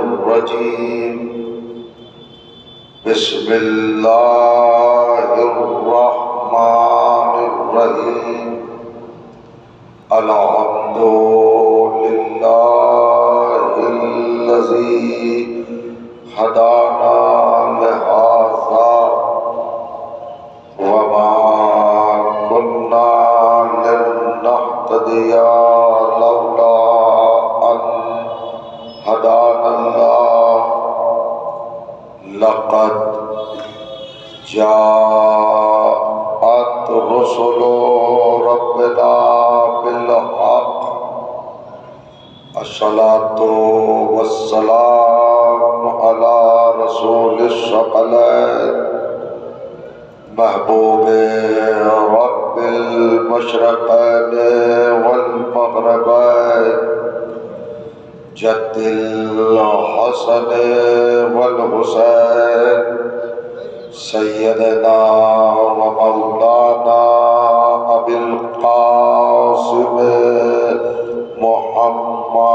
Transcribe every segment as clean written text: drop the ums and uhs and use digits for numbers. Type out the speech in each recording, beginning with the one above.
الرجيم بسم الله الرحمن الرحيم الحمد لله الذي هدانا لهذا وما كنا لنهتدي لولا أن هدانا الله لقد جاءت رسل ربنا بالحق الصلاة والسلام على رسول الثقلين محبوب رب المشرقين والمغربين جد الحسن والحسين سيدنا ومولانا أبي القاسم محمد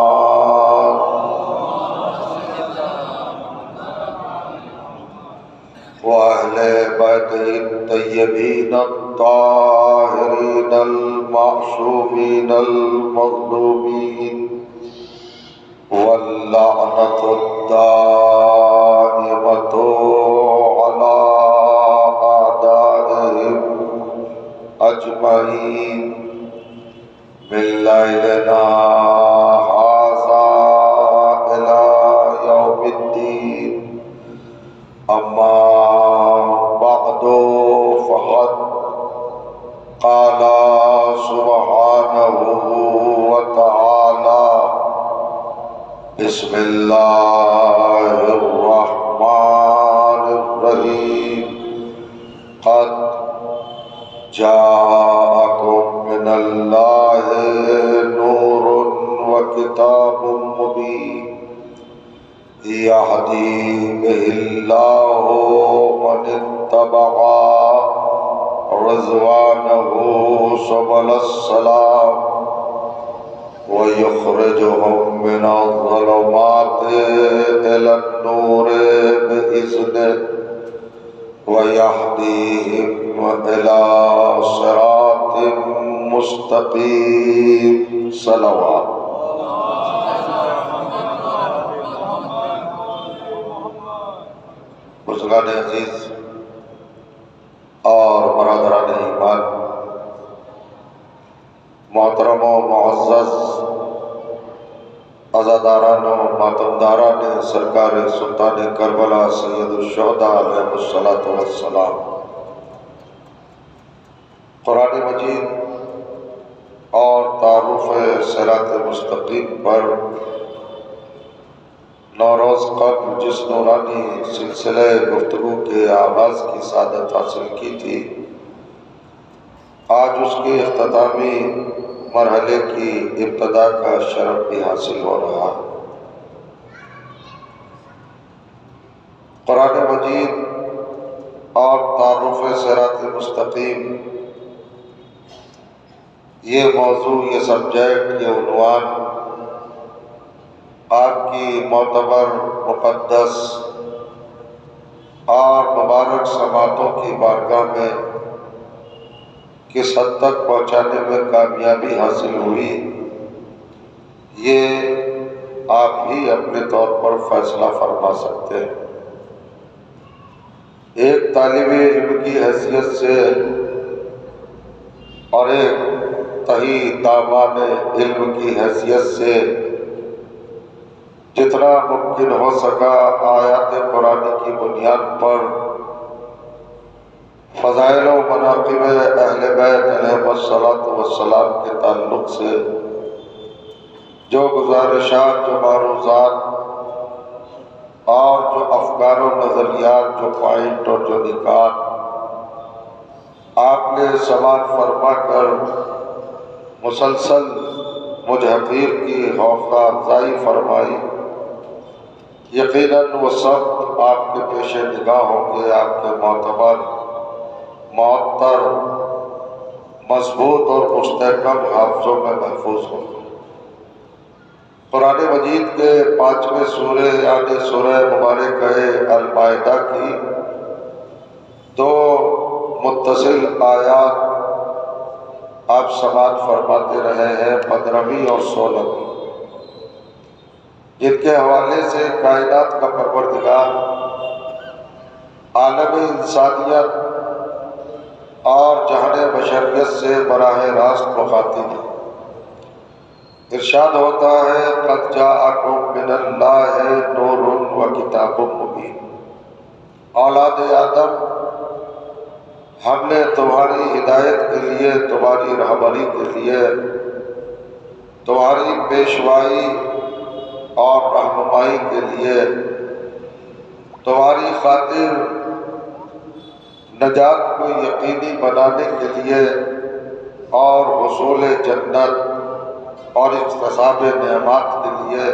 وأهل بيته الطيبين الطاهرين المعصومين المظلومين واللعنة الدائمة على أعدائهم أجمعين من ليلنا هذا إلى يوم الدين أما بعد فقد قال سبحانه وتعالى بسم الله الرحمن الرحيم قد جاءكم من الله نور وكتاب مبين يهدي به الله من اتبع رضوانه سبل السلام ويخرجهم من الظلمات إلى النور بإذنه ويهديهم إلى صراط مستقيم صلوات بزرگان عزیز اور برادران ایمان، محترم و معزز عزاداران و ماتمداران سرکار سلطان کربلا سید الشہداء علیہ الصلوۃ والسلام، قرآن مجید اور تعارف صراط مستقیم پر نوروز قبل جس نورانی سلسلہ گفتگو کے آغاز کی سعادت حاصل کی تھی، آج اس کے اختتامی مرحلے کی ابتدا کا شرف بھی حاصل ہو رہا ہے۔ قرآن مجید اور تعارف صراط مستقیم، یہ موضوع، یہ سبجیکٹ، یہ عنوان آپ کی معتبر، مقدس اور مبارک سماعتوں کی بارگاہ میں کس حد تک پہنچانے میں کامیابی حاصل ہوئی، یہ آپ ہی اپنے طور پر فیصلہ فرما سکتے ہیں۔ ایک طالب علم کی حیثیت سے اور ایک تہی دامان علم کی حیثیت سے جتنا ممکن ہو سکا آیات قرآن کی بنیاد پر فضائل و مناقب اہل بیت علیہ الصلوۃ والسلام کے تعلق سے جو گزارشات، جو معروضات اور جو افکار و نظریات، جو پوائنٹ اور جو نکات آپ نے سماعت فرما کر مسلسل مجھ حقیر کی حوصلہ افزائی فرمائی، یقیناً وہ سب آپ کے پیش نگاہ ہوں گے، آپ کے معتبر، معطر، مضبوط اور مستحکم حافظوں میں محفوظ ہوں گے۔ قرآن مجید کے 5ویں سورہ یعنی سورہ مبارکہ المائدہ کی 2 متصل آیات آپ سماعت فرماتے رہے ہیں، 15ویں اور 16ویں، جن کے حوالے سے کائنات کا پروردگار عالم انسانیت اور جہان بشریت سے براہ راست مخاطب ہے۔ ارشاد ہوتا ہے قد جاءکم من اللہ نور و کتاب مبین، اولاد آدم ہم نے تمہاری ہدایت کے لیے، تمہاری رہبری کے لیے، تمہاری پیشوائی اور رہنمائی کے لیے، تمہاری خاطر نجات کو یقینی بنانے کے لیے اور حصول جنت اور اکتساب نعمات کے لیے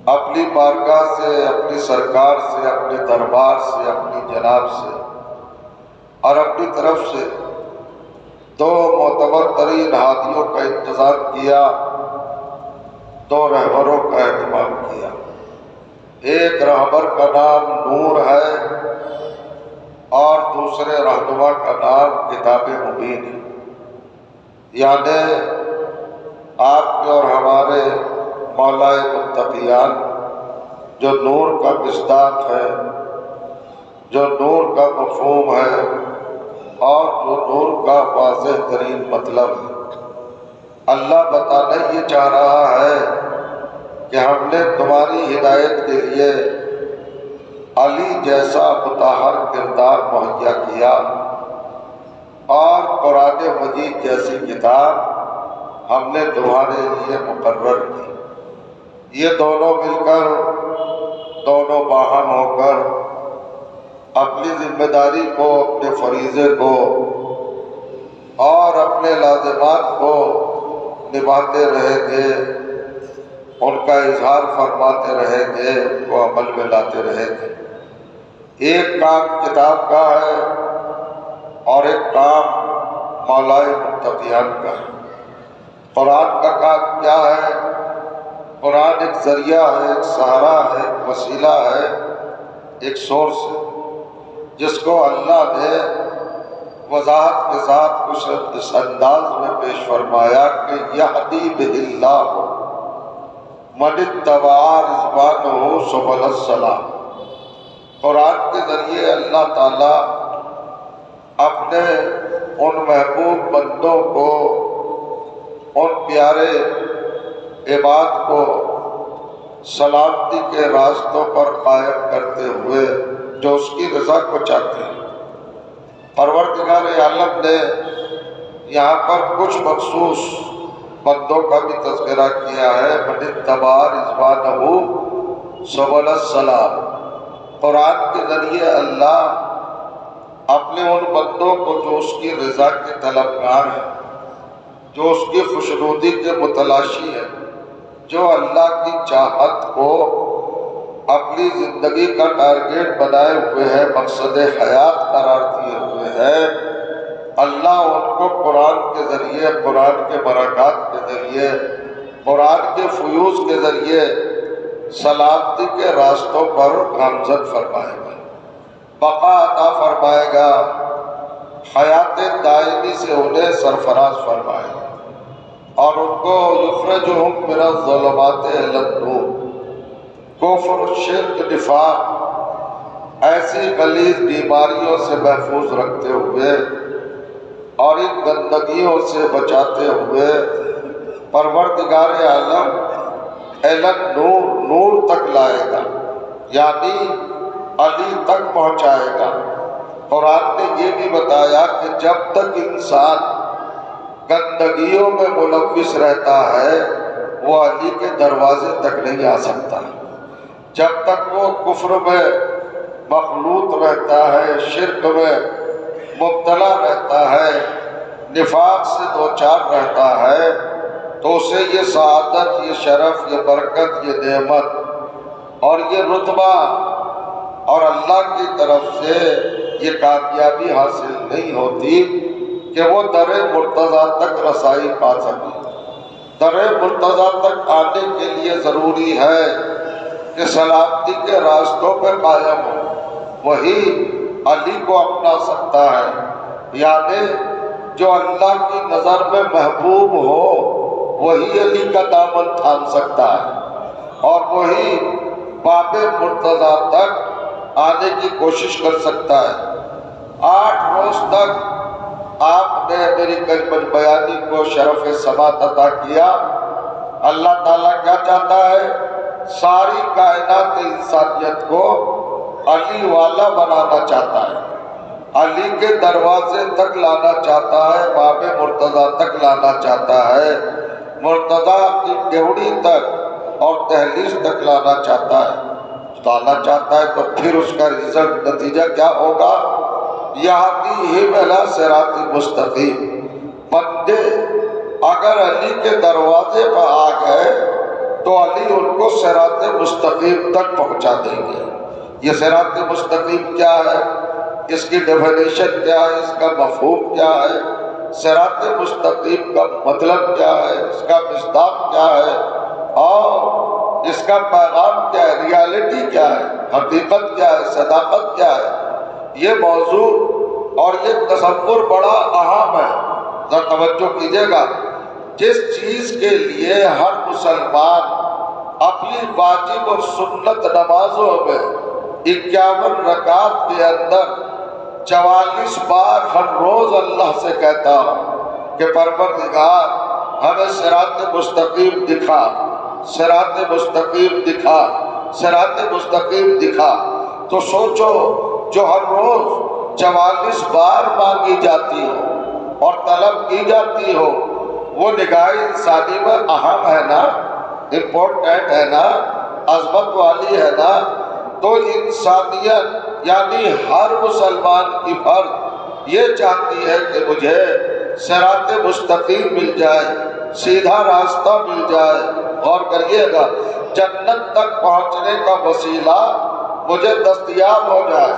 اپنی بارگاہ سے، اپنی سرکار سے، اپنے دربار سے، اپنی جناب سے اور اپنی طرف سے 2 معتبر ترین ہادیوں کا انتظام کیا، 2 رہبروں کا اہتمام کیا۔ ایک رہبر کا نام نور ہے اور دوسرے رہنما کا نام کتاب مبین ہے، یعنی آپ کے اور ہمارے مولا متقیان جو نور کا مصداق ہے، جو نور کا مفہوم ہے اور جو نور کا واضح ترین مطلب ہے۔ اللہ بتانا یہ چاہ رہا ہے کہ ہم نے تمہاری ہدایت کے لیے علی جیسا مطہر کردار مہیا کیا اور قرآن مجید جیسی کتاب ہم نے تمہارے لیے مقرر کی۔ یہ دونوں مل کر، دونوں باہم ہو کر اپنی ذمہ داری کو، اپنے فریضے کو اور اپنے لازمات کو نبھاتے رہیں گے، ان کا اظہار فرماتے رہیں گے، ان کو عمل میں لاتے رہیں گے۔ ایک کام کتاب کا ہے اور ایک کام مولائے متقیان کا ہے۔ قرآن کا کام کیا ہے؟ قرآن ایک ذریعہ ہے، ایک سہارا ہے، ایک وسیلہ ہے، ایک سورس ہے، جس کو اللہ نے وضاحت کے ساتھ کچھ اس انداز میں پیش فرمایا کہ یہدی بہ اللہ من اتبع رضوانہ سبل السلام۔ قرآن کے ذریعے اللہ تعالیٰ اپنے ان محبوب بندوں کو، ان پیارے عباد کو سلامتی کے راستوں پر قائم کرتے ہوئے جو اس کی رضا کو چاہتے ہیں۔ پروردگار عالم نے یہاں پر کچھ مخصوص بندوں کا بھی تذکرہ کیا ہے، من اتبع رضوانہ سبل السلام۔ قرآن کے ذریعے اللہ اپنے ان بندوں کو جو اس کی رضا کے طلبگار ہیں، جو اس کی خوشنودی کے متلاشی ہیں، جو اللہ کی چاہت کو اپنی زندگی کا ٹارگیٹ بنائے ہوئے ہیں، مقصد حیات قرار دیے ہوئے ہیں، اللہ ان کو قرآن کے ذریعے، قرآن کے برکات کے ذریعے، قرآن کے فیوز کے ذریعے سلامتی کے راستوں پر گامزن فرمائے گا، بقا عطا فرمائے گا، حیات دائمی سے انہیں سرفراز فرمائے گا، اور ان کو یخرجہم من الظلمات الی النور، کفر، شرک، نفاق ایسی غلیظ بیماریوں سے محفوظ رکھتے ہوئے اور ان گندگیوں سے بچاتے ہوئے پروردگار عالم الی النور، نور تک لائے گا، یعنی علی تک پہنچائے گا۔ قرآن نے یہ بھی بتایا کہ جب تک انسان گندگیوں میں ملوث رہتا ہے وہ علی کے دروازے تک نہیں آ سکتا۔ جب تک وہ کفر میں مخلوط رہتا ہے، شرک میں مبتلا رہتا ہے، نفاق سے دوچار رہتا ہے، تو اسے یہ سعادت، یہ شرف، یہ برکت، یہ نعمت اور یہ رتبہ اور اللہ کی طرف سے یہ کامیابی حاصل نہیں ہوتی کہ وہ در مرتضیٰ تک رسائی پا سکے۔ در مرتضیٰ تک آنے کے لیے ضروری ہے کہ سلامتی کے راستوں پہ قائم ہو، وہی علی کو اپنا سکتا ہے۔ یعنی جو اللہ کی نظر میں محبوب ہو وہی علی کا دامن تھام سکتا ہے، اور وہی باب مرتضیٰ تک آنے کی کوشش کر سکتا ہے۔ 8 روز تک آپ نے میری کلمہ بیانی کو شرف سماعت عطا کیا۔ اللہ تعالیٰ کیا چاہتا ہے؟ ساری کائنات انسانیت کو علی والا بنانا چاہتا ہے، علی کے دروازے تک لانا چاہتا ہے، باب مرتضیٰ تک لانا چاہتا ہے، مرتضیٰ کی ڈیوڑی تک اور دہلیز تک لانا چاہتا ہے تو پھر اس کا رزلٹ نتیجہ کیا ہوگا؟ یہدیہم الی صراط مستقیم۔ بندے اگر علی کے دروازے پر آ گئے تو علی ان کو صراط مستقیم تک پہنچا دیں گے۔ یہ صراط مستقیم کیا ہے؟ اس کی ڈیفینیشن کیا ہے؟ اس کا مفہوم کیا ہے؟ صراط مستقیم کا مطلب کیا ہے؟ اس کا مصداق کیا ہے؟ اور اس کا پیغام کیا ہے؟ ریالٹی کیا ہے؟ حقیقت کیا ہے؟ صداقت کیا ہے؟ یہ موضوع اور یہ تصور بڑا اہم ہے، ذرا توجہ کیجیے گا۔ جس چیز کے لیے ہر مسلمان اپنی واجب اور سنت نمازوں میں 51 رکعت کے اندر 44 بار ہر روز اللہ سے کہتا ہوں کہ پروردگار ہمیں صراط مستقیم دکھا، صراط مستقیم دکھا، صراط مستقیم دکھا، تو سوچو جو ہر روز 44 بار مانگی جاتی ہو اور طلب کی جاتی ہو، وہ نگاہ انسانی میں اہم ہے نا، امپورٹنٹ ہے نا، عظمت والی ہے نا۔ تو انسانیت یعنی ہر مسلمان کی فرد یہ چاہتی ہے کہ مجھے صراط مستقیم مل جائے، سیدھا راستہ مل جائے۔ غور کریے گا، جنت تک پہنچنے کا وسیلہ مجھے دستیاب ہو جائے۔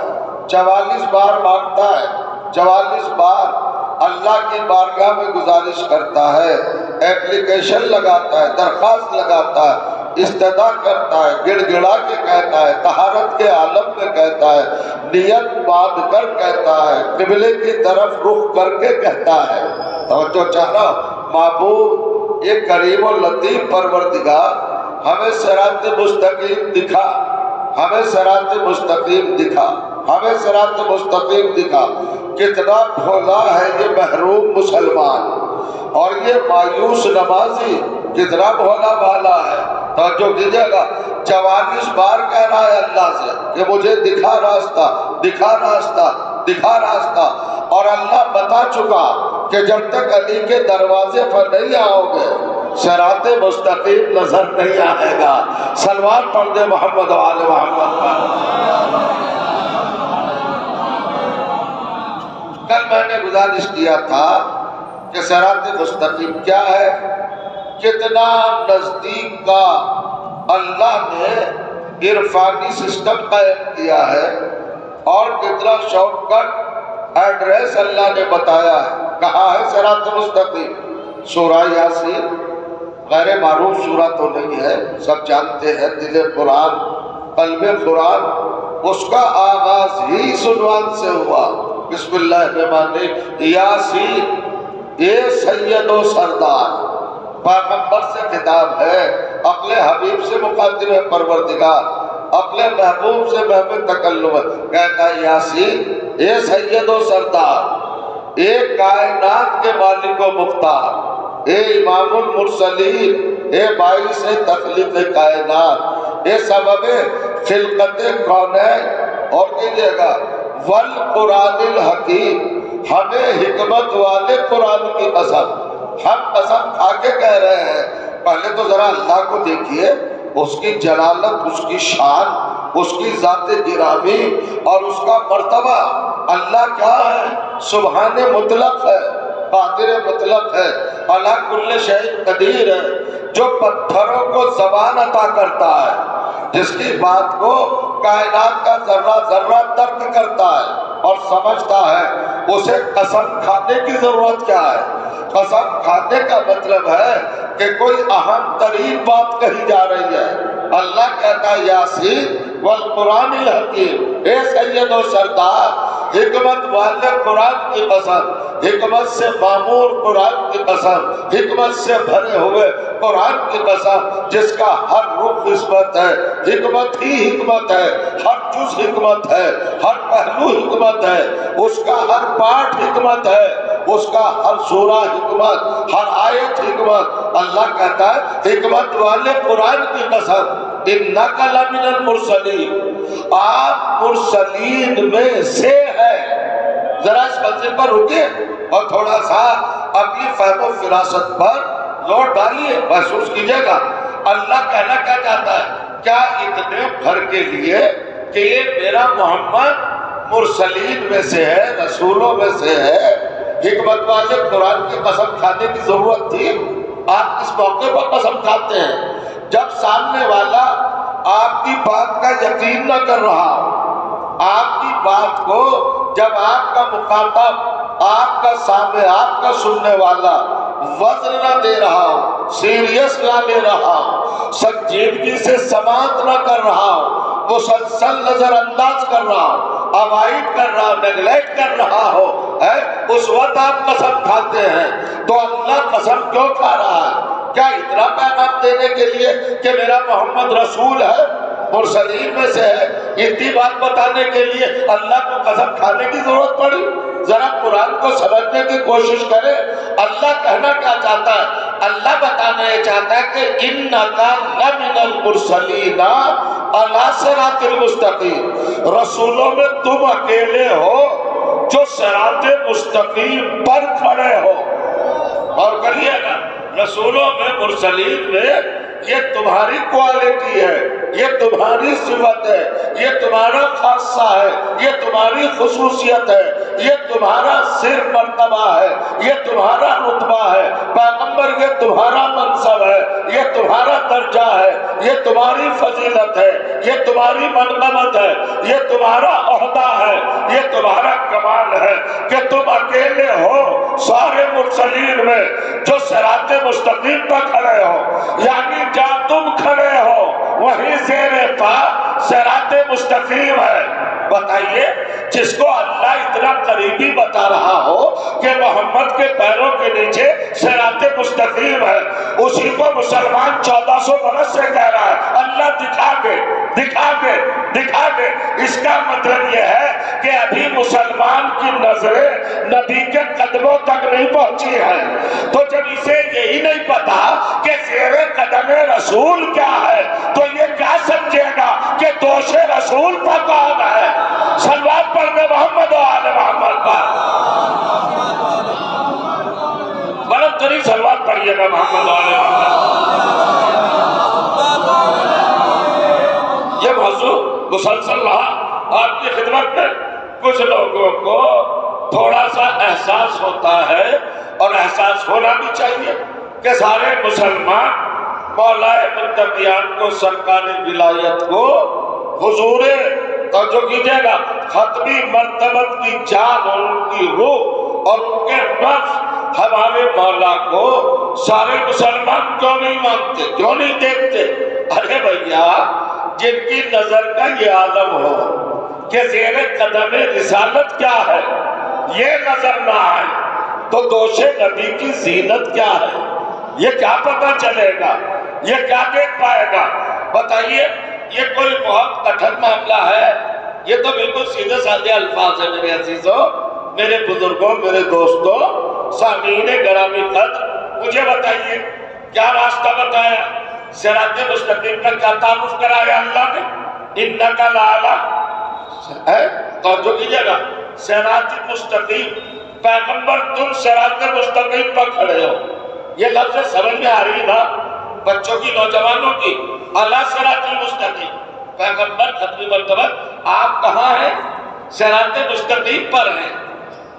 44 بار مانگتا ہے، 44 بار اللہ کی بارگاہ میں گزارش کرتا ہے، ایپلیکیشن لگاتا ہے، درخواست لگاتا ہے، استدعا کرتا ہے، گڑ گڑا کے کہتا ہے، طہارت کے عالم میں کہتا ہے، نیت باندھ کر کہتا ہے، قبلے کی طرف رخ کر کے کہتا ہے۔ توجہ چاہنا معبود یہ کریم و لطیف پروردگار ہمیں صراط مستقیم دکھا، ہمیں صراط مستقیم دکھا، ہمیں صراط مستقیم دکھا۔ کتنا بھولا ہے یہ محروم مسلمان، اور یہ مایوس نمازی کتنا بھولا بھالا ہے۔ توجہ کیجیے گا، 44 بار کہہ رہا ہے اللہ سے کہ مجھے دکھا راستہ، دکھا راستہ، دکھا راستہ، اور اللہ بتا چکا کہ جب تک علی کے دروازے پر نہیں آؤ گے صراط مستقیم نظر نہیں آئے گا۔ صلوات پڑھ دے محمد و آل محمد پر۔ کل میں نے گزارش کیا تھا کہ صراط مستقیم کیا ہے، کتنا نزدیک کا اللہ نے عرفانی سسٹم قائم کیا ہے، اور کتنا شارٹ کٹ ایڈریس اللہ نے بتایا ہے۔ کہا ہے صراط مستقیم، سورہ یاسین غیر معروف سورہ تو نہیں ہے، سب جانتے ہیں، دل قرآن، قلب قرآن، اس کا آغاز ہی اس عنوان سے ہوا، بسم اللہ الرحمن الرحیم، یاسین اے سید و سردار۔ پیغمبر سے خطاب ہے، اپنے حبیب سے مخاطب ہے پروردگار، اپنے محبوب سے محبوب تکلم ہے، کہتا ہے یاسین اے سید و سردار، اے کائنات کے مالک و مختار، اے امام المرسلین، اے باعث تخلیق کائنات، اے سبب خلقت کونین، اور کیجئے گا والقرآن الحکیم، ہمیں حکمت والے قرآن کی قسم، ہم قسم کھا کے کہہ رہے ہیں۔ پہلے تو ذرا اللہ کو دیکھیے، اس کی جلالت، اس کی شان، اس کی ذات گرامی اور اس کا مرتبہ۔ اللہ کیا ہے؟ سبحان مطلق ہے، قادر مطلق ہے، علی کل شیء قدیر ہے، جو پتھروں کو زبان عطا کرتا ہے، جس کی بات کو کائنات کا ذرہ ذرہ درک کرتا ہے اور سمجھتا ہے، اسے قسم کھانے کی ضرورت کیا ہے؟ قسم کھانے کا مطلب ہے کہ کوئی اہم ترین بات کہی جا رہی ہے۔ اللہ کہتا ہے یاسین والقرآن الحکیم، اے سید و سردار، حکمت والے قرآن کی قسم، حکمت سے معمور قرآن کی قسم، حکمت سے بھرے ہوئے قرآن کی قسم، جس کا ہر رخ حکمت ہے، حکمت ہی حکمت ہے، ہر جز حکمت ہے، ہر پہلو حکمت ہے، اس کا ہر پارٹ حکمت ہے، اس کا ہر سورہ حکمت، ہر آیت حکمت۔ اللہ کہتا ہے حکمت والے قرآن کی قسم، اِنَّكَ لَمِنَ الْمُرْسَلِينَ، آپ مرسلین میں سے ہے۔ ذرا اس منزل پر رکے اور تھوڑا سا اپنی فہم و فراست پر زور ڈالیے، محسوس کیجئے گا۔ اللہ کہنا کیا چاہتا ہے؟ کیا اتنے بھر کے لیے کہ یہ میرا محمد مرسلین میں سے ہے، رسولوں میں سے ہے، حکمت والے قرآن کی قسم کھانے کی ضرورت تھی؟ آپ کس موقع پر قسم کھاتے ہیں؟ جب سامنے والا آپ کی بات کا یقین نہ کر رہا ہو، آپ کی بات کو جب آپ کا مخاطب، آپ کا سامع، آپ کا سننے والا وزن نہ دے رہا ہو، سیریس نہ لے رہا ہو، سنجیدگی سے سماعت نہ کر رہا ہو، مسلسل نظر انداز کر رہا ہو، اوائڈ کر رہا ہو، نیگلیکٹ کر رہا ہو، اس وقت آپ قسم کھاتے ہیں۔ تو اللہ قسم کیوں کھا رہا ہے؟ کیا اتنا پیغام دینے کے لیے کہ میرا محمد رسول ہے، مرسلین میں سے ہے، اتنی بات بتانے کے لیے اللہ کو قسم کھانے کی ضرورت پڑی؟ ذرا قرآن کو سمجھنے کی کوشش کریں۔ اللہ کہنا کیا چاہتا ہے؟ اللہ بتانا یہ چاہتا ہے کہ اِنَّكَ لَمِنَ الْمُرْسَلِينَ عَلَىٰ صِرَاطٍ مُسْتَقِيمٍ، رسولوں میں تم اکیلے ہو جو صراط مستقیم پر کھڑے ہو۔ اور کریے گا، رسولوں میں، مرسلین میں، یہ تمہاری کوالٹی ہے، یہ تمہاری صفت ہے، یہ تمہارا خاصہ ہے، یہ تمہاری خصوصیت ہے، یہ تمہارا صرف مرتبہ ہے، یہ تمہارا رتبہ ہے، پیغمبر یہ تمہارا منصب ہے، یہ تمہارا درجہ ہے، یہ تمہاری فضیلت ہے، یہ تمہاری منقبت ہے، یہ تمہارا عہدہ ہے، یہ تمہارا کمال ہے کہ تم اکیلے ہو سارے مرسلین میں جو صراط مستقیم پر کھڑے ہو، یعنی جہاں تم کھڑے ہو وہیں زیر پا صراط مستقیم ہے۔ بتائیے، جس کو اللہ اتنا قریبی بتا رہا ہو کہ محمد کے پیروں کے نیچے صراط مستقیم ہے، اسی کو مسلمان 1400 برس سے کہہ رہا ہے اللہ دکھا دے، دکھا دے، دکھا دے۔ اس کا مطلب یہ ہے کہ ابھی مسلمان کی نظریں نبی کے قدموں تک نہیں پہنچی ہیں۔ تو جب اسے یہی نہیں پتا کہ زیر قدم رسول کیا ہے تو یہ کیا سمجھے گا کہ دوش رسول پر کون ہے؟ صلوات پڑھنے محمد و آل محمد پر، بلند ترین صلوات پڑھیے گا محمد و آل محمد۔ یہ موضوع مسلسل رہا آپ کی خدمت میں۔ کچھ لوگوں کو تھوڑا سا احساس ہوتا ہے اور احساس ہونا بھی چاہیے کہ سارے مسلمان مولا منتقیان کو، سرکار ولایت کو، حضور، توجہ کیجئے گا، ختمی مرتبت کی جان اور ان کی روح اور ان کے نفس ہمارے مولا کو سارے مسلمان کیوں نہیں مانتے، کیوں نہیں دیکھتے؟ ارے بھیا، جن کی نظر کا یہ عالم ہو کہ زیر قدم رسالت کیا ہے یہ نظر نہ آئے تو دوش نبی کی زینت کیا ہے یہ کیا پتہ چلے گا، یہ کیا دیکھ پائے گا؟ بتائیے، یہ کوئی بہت کٹھن معاملہ ہے؟ یہ تو بالکل سیدھے سادھے الفاظ ہیں میرے عزیزوں، میرے بزرگوں، میرے دوستوں، سامعین گرامی قدر، مجھے بتائیے کیا راستہ بتایا؟ صراط مستقیم کا کیا تعارف کرایا اللہ نے؟ انک لعلی، توجہ کیجئے گا، صراط مستقیم، پیغمبر تم صراط مستقیم پر کھڑے ہو، یہ لفظ سمجھ میں آ رہی نا بچوں کی، نوجوانوں کی؟ اللہ صراط المستقیم، پیغمبر ختمی مرتبت، آپ کہاں ہیں؟ صراط مستقیم پر ہیں۔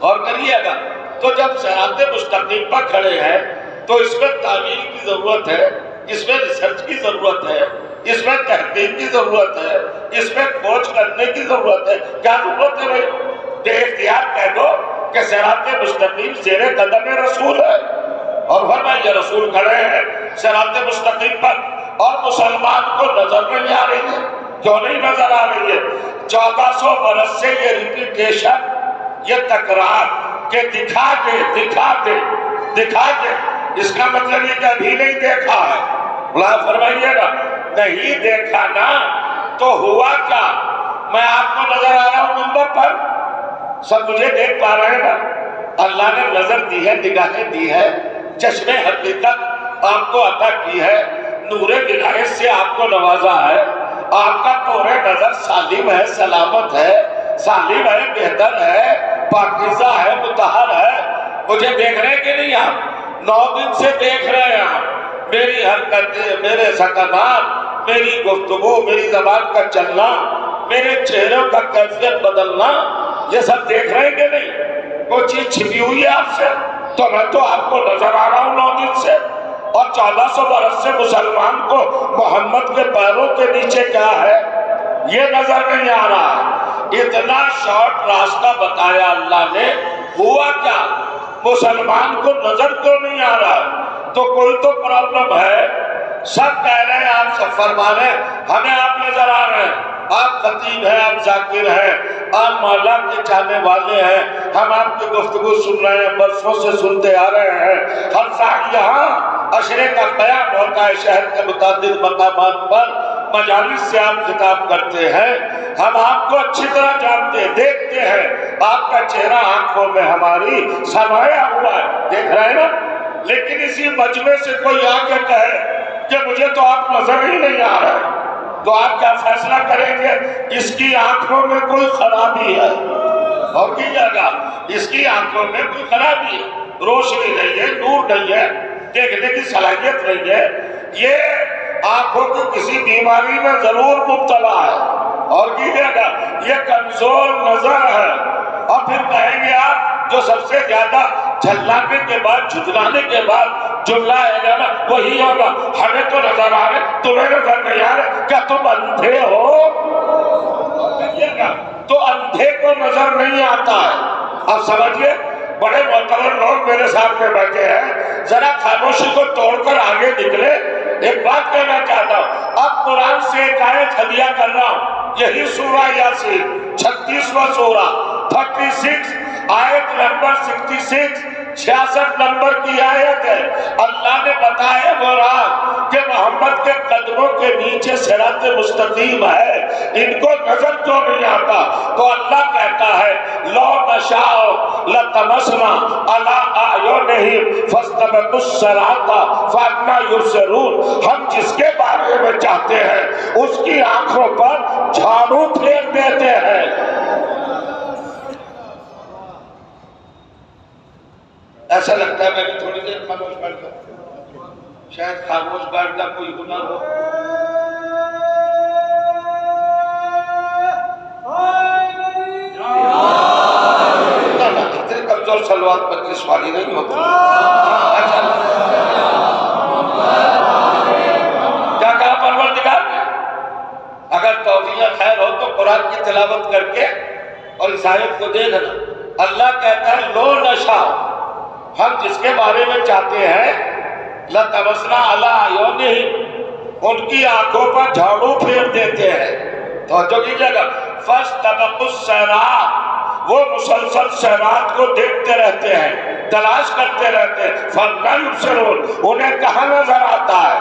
اور کریے گا، تو جب صراط مستقیم پر کھڑے ہیں تو اس میں تعمیل کی ضرورت ہے، اس میں ریسرچ کی ضرورت ہے، اس میں تحقیق کی ضرورت ہے، اس میں کھوج کرنے کی ضرورت ہے۔ کیا ضرورت ہے بھائی؟ بے اختیار کہہ دو کہ صراط مستقیم زیر قدم رسول ہے، اور فرمایا رسول کھڑے ہیں صراط مستقیم پر اور مسلمان کو نظر نہیں آ رہی ہے. کیوں نہیں نظر آ رہی ہے؟ 1400 برس سے یہ ریپیٹیشن، یہ تکرار کہ دکھا دے، اس کا مطلب یہ کہ ابھی نہیں دیکھا ہے. اللہ فرمائیے نا نہیں دیکھا نا تو ہوا کیا؟ میں آپ کو نظر آ رہا ہوں منبر پر، سب مجھے دیکھ پا رہے ہیں نا. اللہ نے نظر دی ہے، نگاہیں دی ہے، چشم حقیقت آپ کو عطا کی ہے، نور ولایت سے آپ کو نوازا ہے. آپ کا طور نظر سالم ہے، سلامت ہے، سالم ہے، بہتر ہے، پاکیزہ ہے، مطہر ہے. مجھے دیکھ رہے ہیں کہ نہیں آپ؟ 9 دن سے دیکھ رہے ہیں آپ میری حرکتیں، میرے سکنات، میری گفتگو، میری زبان کا چلنا، میرے چہروں کا کیفیت بدلنا، یہ سب دیکھ رہے ہیں کہ نہیں؟ کوئی چیز چھپی ہوئی ہے آپ سے؟ تو میں تو آپ کو نظر آ رہا ہوں 9 دن سے. اور 1400 برس سے مسلمان کو محمد کے پیروں کے نیچے کیا ہے یہ نظر نہیں آ رہا ہے. اتنا شارٹ راستہ بتایا اللہ نے، ہوا کیا؟ مسلمان کو نظر کیوں نہیں آ رہا ہے؟ تو کوئی تو پرابلم ہے. سب کہہ رہے ہیں، آپ سب فرما رہے ہیں ہمیں آپ نظر آ رہے ہیں، آپ خطیب ہیں، آپ ذاکر ہیں، آپ مولا کے چاہنے والے ہیں، ہم آپ کی گفتگو سن رہے ہیں، برسوں سے سنتے آ رہے ہیں. ہر سال یہاں عشرے کا قیام ہوتا ہے، شہر کے متعدد مقامات پر مجالس سے آپ خطاب کرتے ہیں. ہم آپ کو اچھی طرح جانتے ہیں، دیکھتے ہیں، آپ کا چہرہ آنکھوں میں ہماری سمایا ہوا ہے، دیکھ رہے ہیں نا. لیکن اسی مجمع سے کوئی آ کے کہے کہ مجھے تو آپ نظر ہی نہیں آ رہے، تو آپ کیا فیصلہ کریں گے؟ اس کی آنکھوں میں کوئی خرابی ہے، اور کی جگہ اس کی آنکھوں میں کوئی خرابی ہے، روشنی نہیں ہے، نور نہیں ہے، دیکھنے کی صلاحیت نہیں ہے. یہ آنکھوں کی کسی بیماری میں ضرور مبتلا ہے، اور کی جگہ یہ کمزور نظر ہے. اور پھر کہیں گے آپ جو سب سے زیادہ جھلانے کے بعد، جھجلانے کے بعد جملہ ہے نا وہی ہوگا، ہمیں تو نظر آ رہے تمہیں نظر نہیں آ رہے، کیا تم اندھے ہو؟ تو اندھے کو نظر نہیں آتا ہے. اب سمجھئے بڑے محترم لوگ میرے سامنے بیٹھے ہیں، ذرا خاموشی کو توڑ کر آگے نکلے. ایک بات کہنا چاہتا ہوں، اب قرآن سے ایک آیت ہدیہ کر رہا ہوں، یہی سورہ یاسین 36واں سورہ 36 آیت نمبر 66 66 نمبر کی آیت ہے. اللہ نے بتایا وہ راہ کہ محمد کے قدموں کے نیچے صراط مستقیم ہے، ان کو نظر کیوں نہیں آتا؟ تو اللہ کہتا ہے لو نشاء لطمسنا علی اعینہم فاستبقوا الصراط فانا یبصرون. ہم جس کے بارے میں چاہتے ہیں اس کی آنکھوں پر جھاڑو پھیر دیتے ہیں. ایسا لگتا ہے میں بھی تھوڑی دیر خاموش بیٹھ جاؤں، شاید خاموش بیٹھنا کوئی گناہ ہو. اتنی کمزور سلوات 25 والی نہیں ہوتی. کیا کہا پروردگار نے؟ اگر توفیق خیر ہو تو قرآن کی تلاوت کر کے اور اس آیت کو دیکھنا. اللہ کہتا ہے لو نشاء، ہم جس کے بارے میں چاہتے ہیں لطمسنا علی اعینہم، ان کی آنکھوں پر جھاڑو پھیر دیتے ہیں. توجہ کیجئے گا، فاستبقوا الصراط، وہ مسلسل صراط کو دیکھتے رہتے ہیں، تلاش کرتے رہتے ہیں. فَلَا يُبْصِرُونَ، انہیں کہاں نظر آتا ہے؟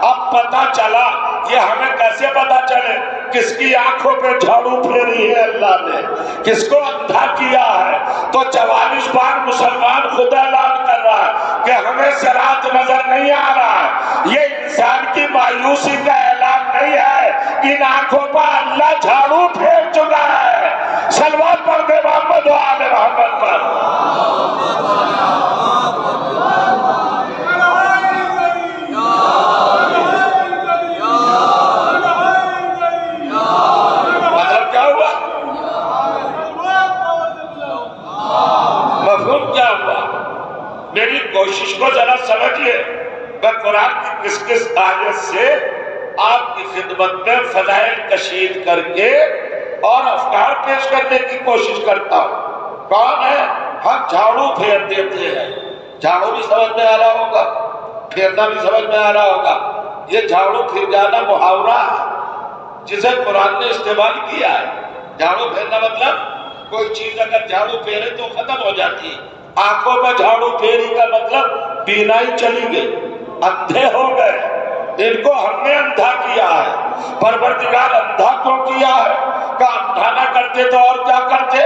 اب پتہ چلا. یہ ہمیں کیسے پتہ چلے کس کی آنکھوں پہ جھاڑو پھیری ہے اللہ نے، کس کو اندھا کیا ہے؟ تو 44 بار مسلمان خدا اعلان کر رہا ہے کہ ہمیں صراط نظر نہیں آ رہا ہے. یہ انسان کی مایوسی کا اعلان نہیں ہے، ان آنکھوں پر اللہ جھاڑو پھیر چکا ہے. صلوات پڑھ دے محمد و آل محمد پر. مطلب کیا ہوا؟ مفہوم کیا ہوا؟ میری کوشش کو ذرا سمجھئے. میں قرآن کی کس آیت سے آپ کی خدمت میں فضائل کشید کر کے اور افکار پیش کرنے کی کوشش کرتا ہوں. کون ہے؟ ہم جھاڑو پھیر دیتے ہیں. جھاڑو بھی سمجھ میں آ رہا ہوگا، پھیرنا بھی سمجھ میں آ رہا ہوگا۔ یہ جھاڑو پھر جانا محاورہ ہے جسے قرآن نے استعمال کیا ہے۔ جھاڑو پھیرنا مطلب کوئی چیز اگر جھاڑو پھیرے تو ختم ہو جاتی ہے۔ آنکھوں میں جھاڑو پھیری کا مطلب بینائی چلی گئی، اندھے ہو گئے، ان کو ہم نے اندھا کیا ہے۔ پروردگار اندھا کیوں کیا ہے؟ کہ اندھا نہ کرتے تو اور کیا کرتے؟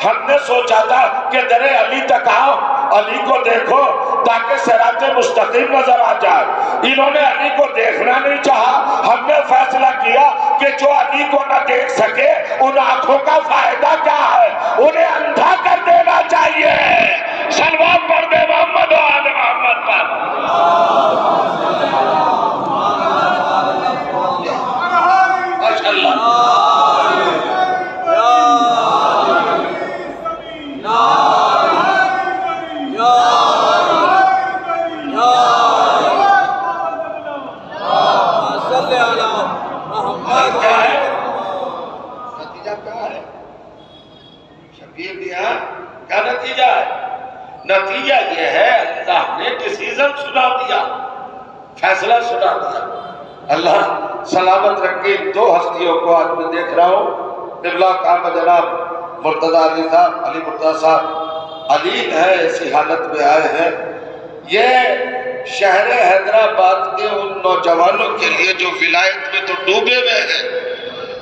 ہم نے سوچا تھا کہ درے علی تک آؤ، علی کو دیکھو تاکہ صراط مستقیم نظر آ جائے۔ انہوں نے علی کو دیکھنا نہیں چاہا۔ ہم نے فیصلہ کیا کہ جو علی کو نہ دیکھ سکے ان آنکھوں کا فائدہ کیا ہے؟ انہیں اندھا کر دینا چاہیے۔ صلوات پڑھ دے محمد و آل محمد پر۔ ماشاءاللہ۔ کیا نتیجہ ہے؟ نتیجہ یہ ہے اللہ نے ڈیسیژن سنا دیا، فیصلہ سنا دیا۔ اللہ سلامت رکھے۔ دو ہستیوں کو آج میں دیکھ رہا ہوں، قبلہ کعبہ جناب مرتضیٰ علی صاحب، علی مرتضیٰ صاحب علی ہے، اسی حالت میں آئے ہیں۔ یہ شہر حیدرآباد کے ان نوجوانوں کے لیے جو ولایت میں تو ڈوبے ہوئے ہیں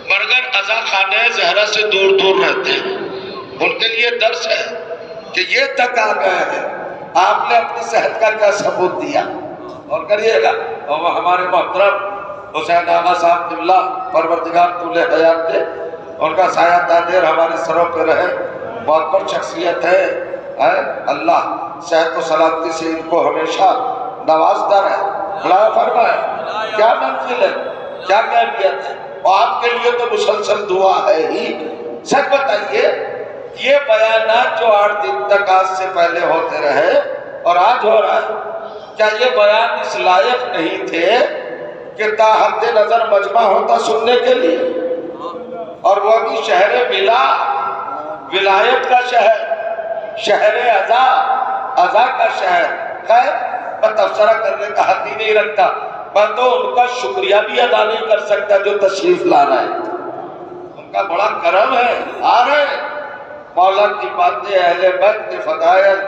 مگر عزا خانہ زہرا سے دور دور رہتے ہیں، ان کے لیے درس ہے کہ یہ تک آ گئے ہیں۔ آپ نے اپنی صحت کا کیا ثبوت دیا؟ اور کریے گا۔ اور ہمارے محترم حسین آغا صاحب قبلہ پروردگار طول حیات دے، ان کا سایہ دادیر ہمارے سروں پہ رہے، بہت بڑی شخصیت ہے۔ اللہ صحت و سلامتی سے ان کو ہمیشہ نوازتا رہے، بڑا فرمائے۔ کیا منزل ہے، کیا کیفیت ہے، اور آپ کے لیے تو مسلسل دعا ہے ہی۔ سچ بتائیے، یہ بیانات جو 8 دن تک آج سے پہلے ہوتے رہے اور آج ہو رہا ہے، کیا یہ بیان اس لائق نہیں تھے کہ تا حد نظر مجمع ہوتا سننے کے لیے؟ اور وہ بھی شہر ملا، ولایت کا شہر، شہر عزا، عزا کا شہر۔ خیر میں تبصرہ کرنے کا حق ہی نہیں رکھتا، میں تو ان کا شکریہ بھی ادا نہیں کر سکتا جو تشریف لا رہا ہے۔ ان کا بڑا کرم ہے، آ رہے ہیں۔ مولا کی باتیں، اہل بیت کے فضائل،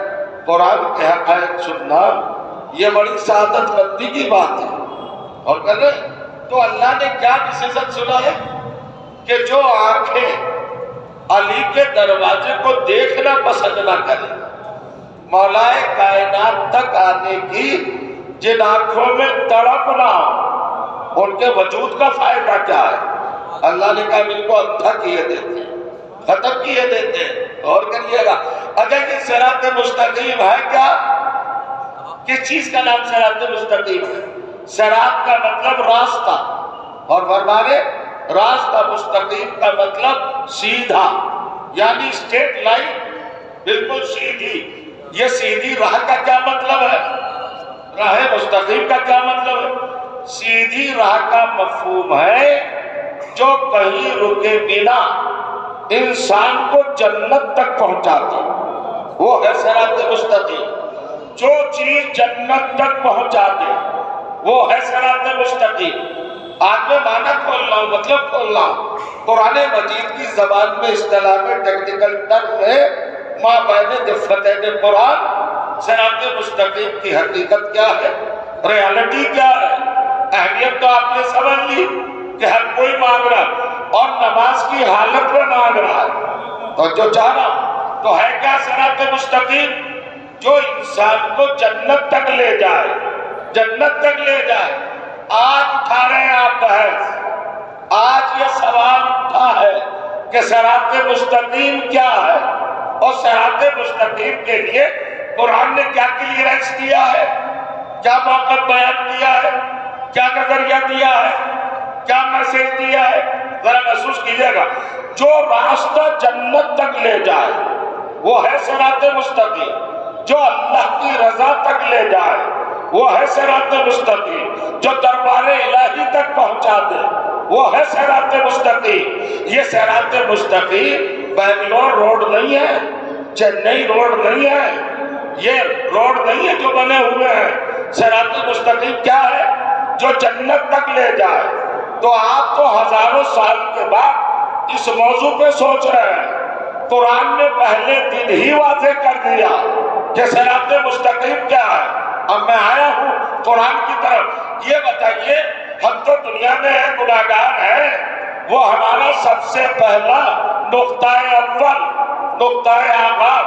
قرآن کے حقائق سننا، یہ بڑی سعادت مندی کی بات ہے۔ اور کر رہے تو اللہ نے کیا ڈیسیژن سنا ہے کہ جو آنکھیں علی کے دروازے کو دیکھنا پسند نہ کریں، مولا کائنات تک آنے کی جن آنکھوں میں تڑپ نہ ہو، ان کے وجود کا فائدہ کیا ہے؟ اللہ نے کہا ان کو اندھا کیے دیتے ہیں، ختم کیے دیتے ہیں۔ اور کریے گا، اگر یہ صراط مستقیم ہے کیا؟ کس چیز کا نام صراط مستقیم ہے؟ صراط کا مطلب راستہ، اور فرمانے راستہ، مستقیم کا مطلب سیدھا، یعنی اسٹریٹ لائن، بالکل سیدھی۔ یہ سیدھی راہ کا کیا مطلب ہے؟ راہ مستقیم کا کیا مطلب ہے؟ سیدھی راہ کا مفہوم ہے جو کہیں رکے بنا انسان کو جنت تک پہنچا دے، وہ ہے صراط مستقیم۔ جو چیز جنت تک پہنچا دے وہ ہے صراط مستقیم۔ آج میں معنی کھول رہا ہوں، مطلب کھول رہا ہوں۔ قرآن مجید کی زبان میں، اصطلاح میں، ٹیکنیکل ٹرم میں، ما بین دفتین قرآن، صراط مستقیم کی حقیقت کیا ہے، ریالٹی کیا ہے، اہمیت تو آپ نے سمجھ لی کہ ہر کوئی مانگ رہا ہے اور نماز کی حالت میں مانگ رہا ہے۔ اور جو چاہ رہا ہوں تو ہے کیا صراط مستقیم؟ جو انسان کو جنت تک لے جائے، جنت تک لے جائے۔ آج اٹھا رہے ہیں آپ بحث، آج یہ سوال اٹھا ہے کہ صراط مستقیم کیا ہے، اور صراط مستقیم کے لیے قرآن نے کیا کلیئرنس دیا ہے، کیا موقع بیان کیا ہے، کیا نظریہ دیا ہے، کیا میسج دیا ہے؟ ذرا محسوس کیجئے گا۔ جو راستہ جنت تک لے جائے وہ ہے صراط مستقیم، جو اللہ کی رضا تک لے جائے وہ ہے صراط مستقیم، جو دربار الہی تک پہنچا دے وہ ہے صراط مستقیم۔ یہ صراط مستقیم بنگلور روڈ نہیں ہے، چنئی روڈ نہیں ہے، یہ روڈ نہیں ہے جو بنے ہوئے ہیں، صراط مستقیم کیا ہے؟ جو جنت تک لے جائے۔ تو آپ تو ہزاروں سال کے بعد اس موضوع پہ سوچ رہے ہیں، قرآن نے پہلے دن ہی واضح کر دیا کہ صراط مستقیم کیا ہے۔ اب میں آیا ہوں قرآن کی طرف، یہ بتائیے ہم تو دنیا میں گناہگار ہیں، وہ ہمارا سب سے پہلا نقطۂ اول، نقطۂ آغاز،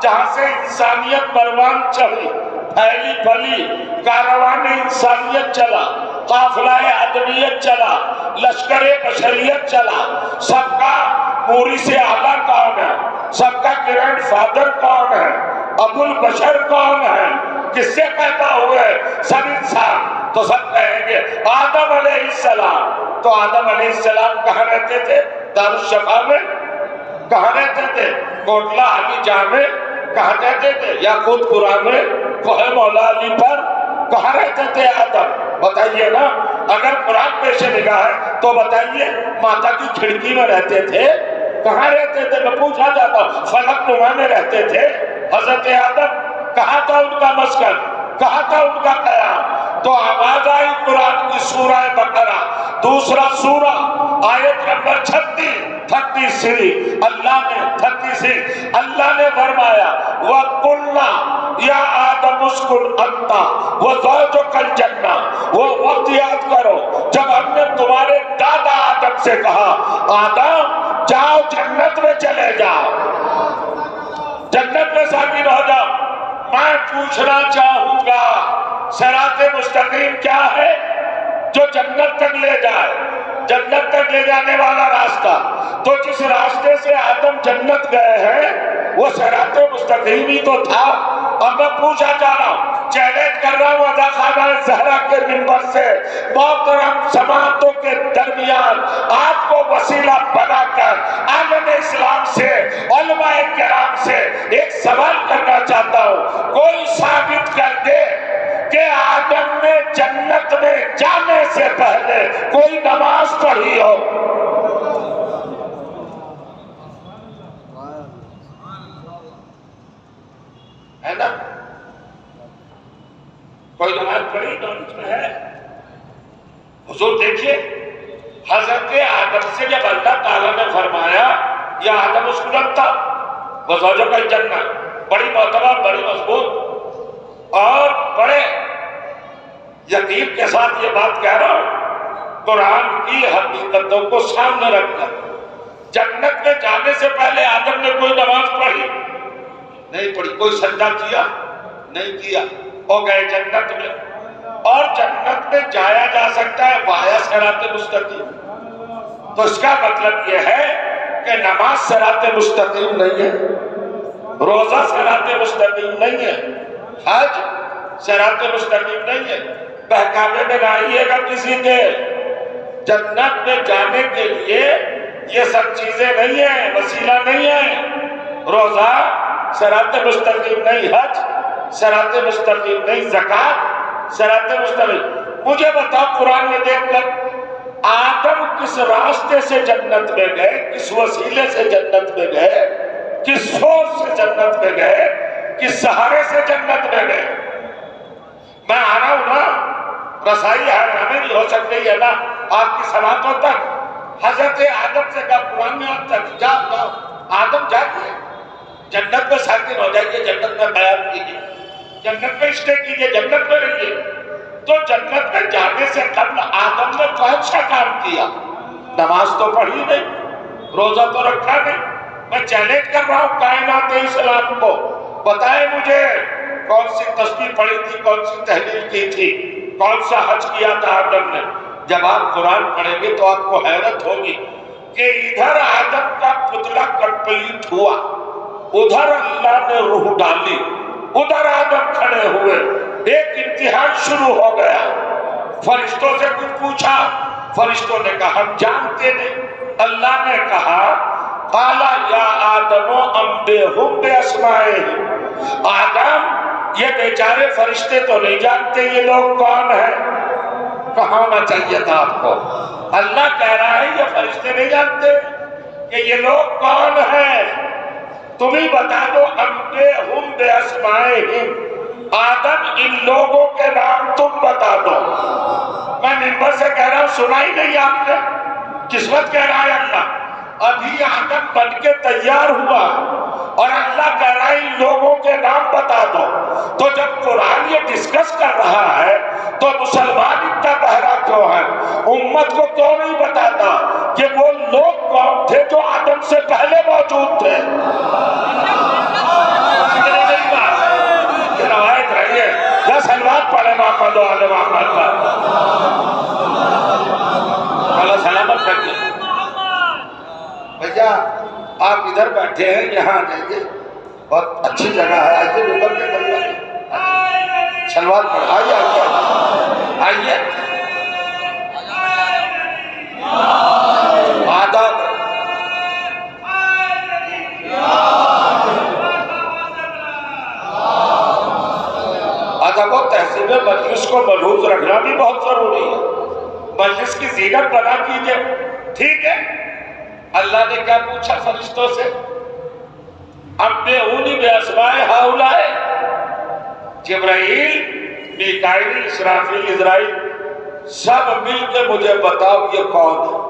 جہاں سے انسانیت پروان چڑھی، پھیلی پھلی کاروان انسانیت چلا، قافلہ ادبیت چلا، لشکر بشریت چلا، سب کا موری سے اعلیٰ کون ہے؟ سب کا گرینڈ فادر کون ہے؟ ابو البشر کون ہے؟ کس سے پیدا ہوئے سب انسان؟ تو سب کہیں گے آدم علیہ السلام۔ تو آدم علیہ السلام کہاں رہتے تھے؟ دارالشفا میں؟ کہاں رہتے تھے؟ کوٹلہ علی جاں میں؟ کہاں رہتے تھے؟ یاقوت پورہ میں؟ کوہ مولا علی پر؟ کہاں رہتے تھے آدم؟ بتائیے نا، اگر قرآن پیش نگاہ ہے تو بتائیے ماتا کی کھڑکی میں رہتے تھے؟ کہاں رہتے تھے؟ میں پوچھا جاتا ہوں، فلک نما میں رہتے تھے حضرت آدم؟ کہاں تھا ان کا مسکن؟ کہاں تھا ان کا قیام؟ تو آواز آئی قرآن کی سورہ بقرہ دوسرا سورہ آیت نمبر 36 اللہ نے فرمایا وَقُلْنَا یا آدم اسکن انت وزوجک الجنہ۔ وہ وقت یاد کرو جب ہم نے تمہارے دادا آدم سے کہا آدم جاؤ جنت میں چلے جاؤ، جنت میں ساکن ہو جاؤ۔ میں پوچھنا چاہوں گا صراط مستقیم کیا ہے؟ جو جنت تک لے جائے، جنت تک لے جانے والا راستہ۔ تو جس راستے سے آدم جنت گئے ہیں وہ صراط مستقیم ہی تو تھا۔ اب میں پوچھا جا رہا ہوں، چیلنج کر رہا ہوں ادا خانہ زہرا کے منبر سے، محترم سماعتوں کے درمیان آپ کو وسیلہ بنا کر عالم اسلام سے، علماء کرام سے ایک سوال کرنا چاہتا ہوں، کوئی ثابت کر دے کہ آدم نے جنت میں جانے سے پہلے کوئی نماز پڑھی ہو۔ ہے نا؟ کوئی نماز پڑھی نالج میں ہے؟ حضور دیکھیے حضرت آدم سے جب اللہ تعالیٰ نے فرمایا یا آدم اسکن انت وزوجک الجنہ، بڑی معتبر، بڑی مضبوط اور بڑے یقین کے ساتھ یہ بات کہہ رہا ہوں، قرآن کی حقیقتوں کو سامنے رکھ کر جنت میں جانے سے پہلے آدم نے کوئی نماز پڑھی نہیں پڑھی، کوئی سجدہ کیا نہیں کیا، ہو گئے جنت میں۔ اور جنت میں جایا جا سکتا ہے وایا صراط مستقیم۔ تو اس کا مطلب یہ ہے کہ نماز صراط مستقیم نہیں ہے، روزہ صراط مستقیم نہیں ہے، حج صراط مستقیم نہیں ہے۔ بہکاوے میں نہ آئیے گا کسی کے، جنت میں جانے کے لیے یہ سب چیزیں نہیں ہیں، وسیلہ نہیں ہے۔ روزہ صراط مستقیم نہیں، حج صراط مستقیم نہیں، زکوٰۃ صراط مستقیم۔ مجھے بتاؤ قرآن میں دیکھ کر آدم کس راستے سے جنت میں گئے، کس وسیلے سے جنت میں گئے، کس سورس سے جنت میں گئے، کس سہارے سے جنت میں گئے؟ میں آ رہا ہوں نا، رسائی ہمیں بھی ہو سکتی ہے نا آپ کی سماعتوں تک۔ حضرت آدم سے کہا قرآن میں آپ تک جاؤ، آدم جاتے جنت میں ساکن ہو جائیے، جنت میں قیام کیجیے، جنت میں اسٹے کیجیے، جنت میں رہیے۔ تو جنت میں جانے سے قبل آدم نے کون سا کام کیا؟ نماز تو پڑھی نہیں، روزہ تو رکھا نہیں۔ میں چیلنج کر رہا ہوں کائنات اسلام کو، بتائیں مجھے کون سی تسبیح پڑھی تھی، کون سی تحلیل کی تھی، کون سا حج کیا تھا آدم نے؟ جب آپ قرآن پڑھیں گے تو آپ کو حیرت ہوگی کہ ادھر آدم کا پتلا کمپلیٹ ہوا، ادھر اللہ نے روح ڈالی، ادھر آدم کھڑے ہوئے، ایک امتحان شروع ہو گیا۔ فرشتوں سے کچھ پوچھا، فرشتوں نے کہا ہم جانتے نہیں۔ اللہ نے کہا قال یا آدم انبئہم باسمائہم، آدم یہ بیچارے فرشتے تو نہیں جانتے یہ لوگ کون ہیں۔ کہا ہونا چاہیے تھا آپ کو، اللہ کہہ رہا ہے یہ فرشتے نہیں جانتے کہ یہ لوگ کون ہیں۔ تمہیں بتا دو انبئہم باسمائہم، آدم ان لوگوں کے نام تم بتا دو۔ میں منبر سے کہہ رہا ہوں، سنا ہی نہیں آپ نے؟ قسمت کہہ رہا ہے اللہ، ابھی آدم بن کے تیار ہوا اور اللہ کہہ رہا ہے ان لوگوں کے نام بتا دو۔ تو جب قرآن یہ ڈسکس کر رہا ہے تو مسلمان اتنا بہرا کیوں ہے؟ امت کو کیوں نہیں بتاتا کہ وہ لوگ کون تھے جو آدم سے پہلے موجود تھے؟ یہ روایت رہی ہے، یا سلوات پڑھے محمد و آل محمد پر، اللہ سلامت رکھے۔ بھیا آپ ادھر بیٹھے ہیں، یہاں آ جائیے، بہت اچھی جگہ ہے، آئیے اوپر کے طرف سلوات پڑھ، آئیے آئیے آداب۔ ادب و تہذیب مجلس کو ملحوظ رکھنا بھی بہت ضروری ہے، مجلس کی زینت بنا کیجئے، ٹھیک ہے؟ اللہ نے کیا پوچھا فرشتوں سے؟ انبئونی باسماء ہؤلاء، جبرائیل، میکائیل، اسرافیل، عزرائیل سب مل کے مجھے بتاؤ یہ کون ہے۔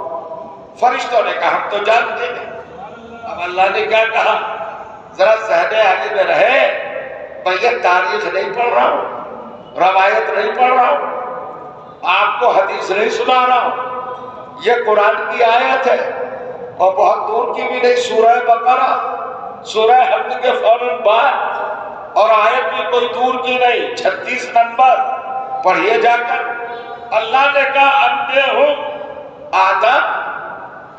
فرشتوں نے کہا ہم تو جانتے ہیں۔ اب اللہ نے کیا کہا؟ ذرا ذہن عالی میں رہے، میں یہ تاریخ نہیں پڑھ رہا ہوں، روایت نہیں پڑھ رہا ہوں، آپ کو حدیث نہیں سنا رہا ہوں، یہ قرآن کی آیت ہے، اور بہت دور کی بھی نہیں، سورہ بقرہ، سورہ حمد کے فوراً بعد، اور آیت بھی کوئی دور کی نہیں، 36 نمبر پڑھیے جا کر۔ اللہ نے کہا انبئہم، آدم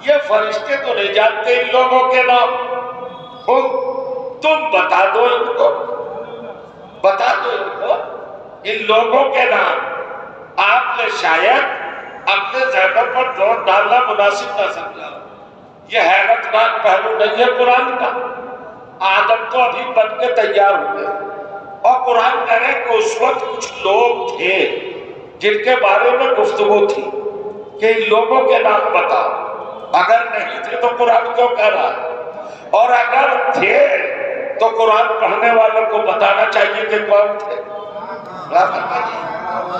یہ فرشتے تو نہیں جانتے ان لوگوں کے نام، تم بتا دو ان کو، بتا دو ان کو ان لوگوں کے نام۔ آپ نے شاید اپنے ذہن پر زور ڈالنا مناسب نہ سمجھا، یہ حیرت ناک پہلو نہیں ہے قرآن کا۔ آدم تو ابھی بن کے تیار ہوئے، اور قرآن کہہ رہے کہ اس وقت کچھ لوگ تھے جن کے بارے میں گفتگو تھی کہ ان لوگوں کے نام بتاؤ۔ اگر نہیں تھے تو قرآن کیوں کہہ رہا ہے؟ اور اگر تھے تو قرآن پڑھنے والوں کو بتانا چاہیے کہ کون تھے،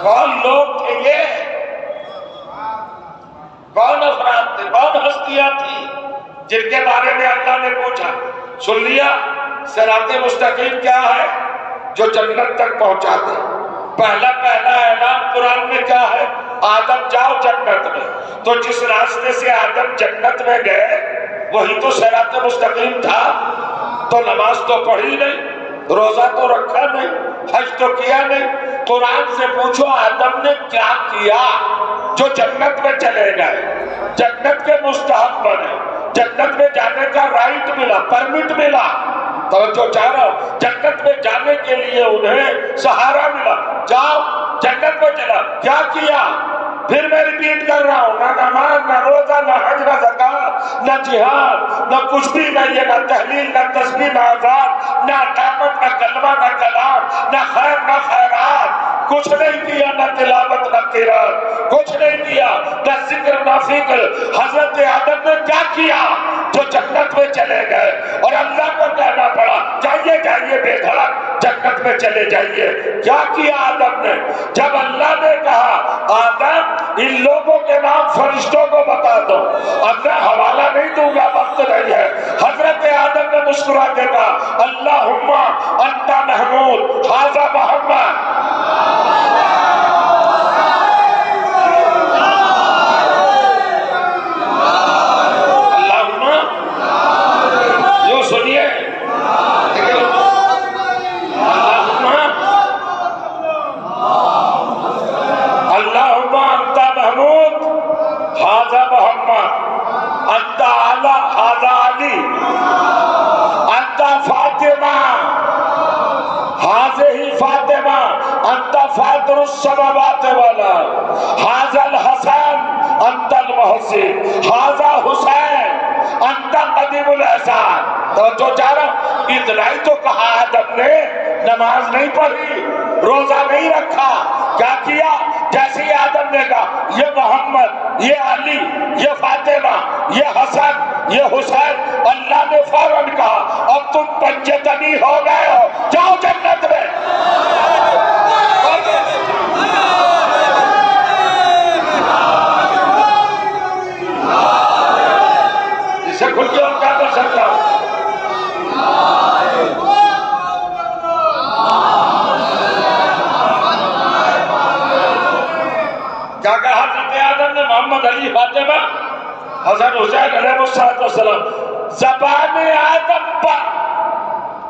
کون لوگ تھے، یہ کون افراد تھے، کون ہستیاں تھیں جن کے بارے میں اللہ نے پوچھا۔ سن لیا؟ صراط مستقیم کیا ہے؟ جو جنت تک پہنچا دے۔ پہلا اعلان قرآن میں کیا ہے؟ آدم جاؤ جنت میں۔ تو جس راستے سے آدم جنت میں گئے وہی تو صراط مستقیم تھا۔ تو نماز تو پڑھی نہیں، روزہ تو رکھا نہیں، حج تو کیا نہیں۔ قرآن سے پوچھو آدم نے کیا کیا جو جنت میں چلے گئے، جنت کے مستحق بنے، جنت میں جانے کا رائٹ ملا، پرمٹ ملا۔ توجہ چاہ رہا ہوں، جنت میں جانے کے لیے انہیں سہارا ملا، جاؤ جنت میں چلا۔ کیا کیا؟ پھر میں ریپیٹ کر رہا ہوں، نہ نماز، نہ روزہ، نہ حج، نہ زکات، نہ جہاد، نہ کچھ بھی نہیں ہے، نہ تحلیل، نہ تسبیح، نہ اذان، نہ اقامت، نہ کلمہ، نہ کلام، نہ خیر، نہ خیرات، کچھ نہیں کیا، نہ تلاوت، نہ قرات، کچھ نہیں کیا، نہ ذکر، نہ فکر۔ حضرت آدم نے کیا کیا جو جنت میں چلے گئے، اور اللہ کو کہنا پڑا جائیے جائیے بے دھڑک جنت میں چلے جائیے۔ کیا کیا آدم نے؟ جب اللہ نے کہا آدم ان لوگوں کے نام فرشتوں کو بتا دو، اب میں حوالہ نہیں دوں گا، وقت نہیں ہے۔ حضرت آدم نے مسکرا کے کہا اللہم انت محمود ھذا محمد۔ فاطر السماوات والارض ھذا الحسن انت المحسن ھذا حسین انت قدیم الاحسان۔ توجہ چاہ رہا ہوں، اتنا ہی تو کہا آدم نے نماز نہیں پڑھی، روزہ نہیں رکھا، کیا کیا؟ جیسے ہی آدم نے کہا یہ محمد، یہ علی، یہ فاطمہ، یہ حسن، یہ حسین، اللہ نے فوراً کہا اب تم پنجتنی ہو گئے ہو، جاؤ جنت میں۔ اسے کھل کے اور کیا کر سکتا ہوں؟ کیا کہا حضرت آدم نے؟ محمد، علی، فاطمہ، حسن، حسین علیہ السلام۔ زبان آدم پر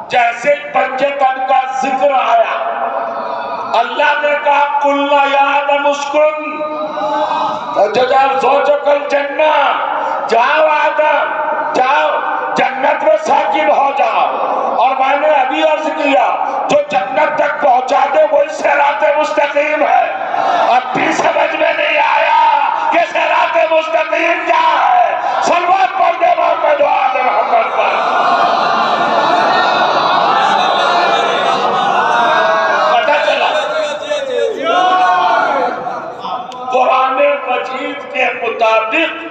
جیسے پنجتن کا ذکر آیا، اللہ نے کہا قُلْنَا يَا آدَمُ اسْكُنْ زَوْجَكَ الْجَنَّةَ، جاؤ آدم، جاؤ جنت میں ساکن ہو جاؤ۔ اور میں نے ابھی عرض کیا جو جنت تک پہنچا دے وہی صراط مستقیم ہے۔ اب بھی سمجھ میں نہیں آیا کہ صراط مستقیم کیا ہے؟ صلوات پڑھ دے محمد و آل محمد پر۔ پتہ چلا قرآن مجید کے مطابق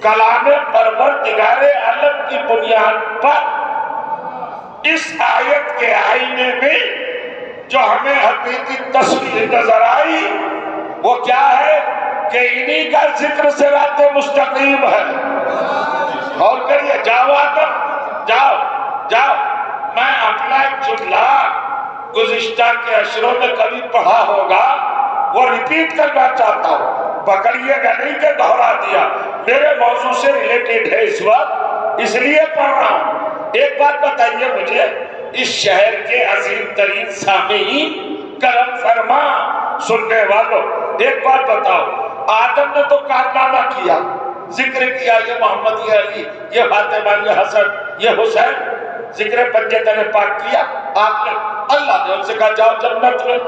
کلام پروردگار عالم کی بنیاد پر اس آیت کے آئینے میں جو ہمیں حقیقی تصویر نظر آئی وہ کیا ہے کہ انہی کا ذکر صراط مستقیم ہے۔ اور کریے، جاؤ آدم، جاؤ جاؤ۔ میں اپنا ایک جملہ گزشتہ کے اشروں میں کبھی پڑھا ہوگا وہ ریپیٹ کرنا چاہتا ہوں، پکڑیے گا نہیں کہ دہرا دیا، میرے موضوع سے ریلیٹڈ ہے اس وقت، اس لیے پڑھ رہا ہوں۔ ایک بات بتائیے مجھے، اس شہر کے عظیم ترین سامعین، کرم فرما سننے والوں، ایک بات بتاؤ، آدم نے تو کارنامہ کیا، ذکر کیا، یہ محمد، یہ علی، یہ فاطمہ، یہ حسن، یہ حسین، ذکر پنجتن پاک کیا آپ نے۔ اللہ نے ان سے کہا جاؤ جنت میں،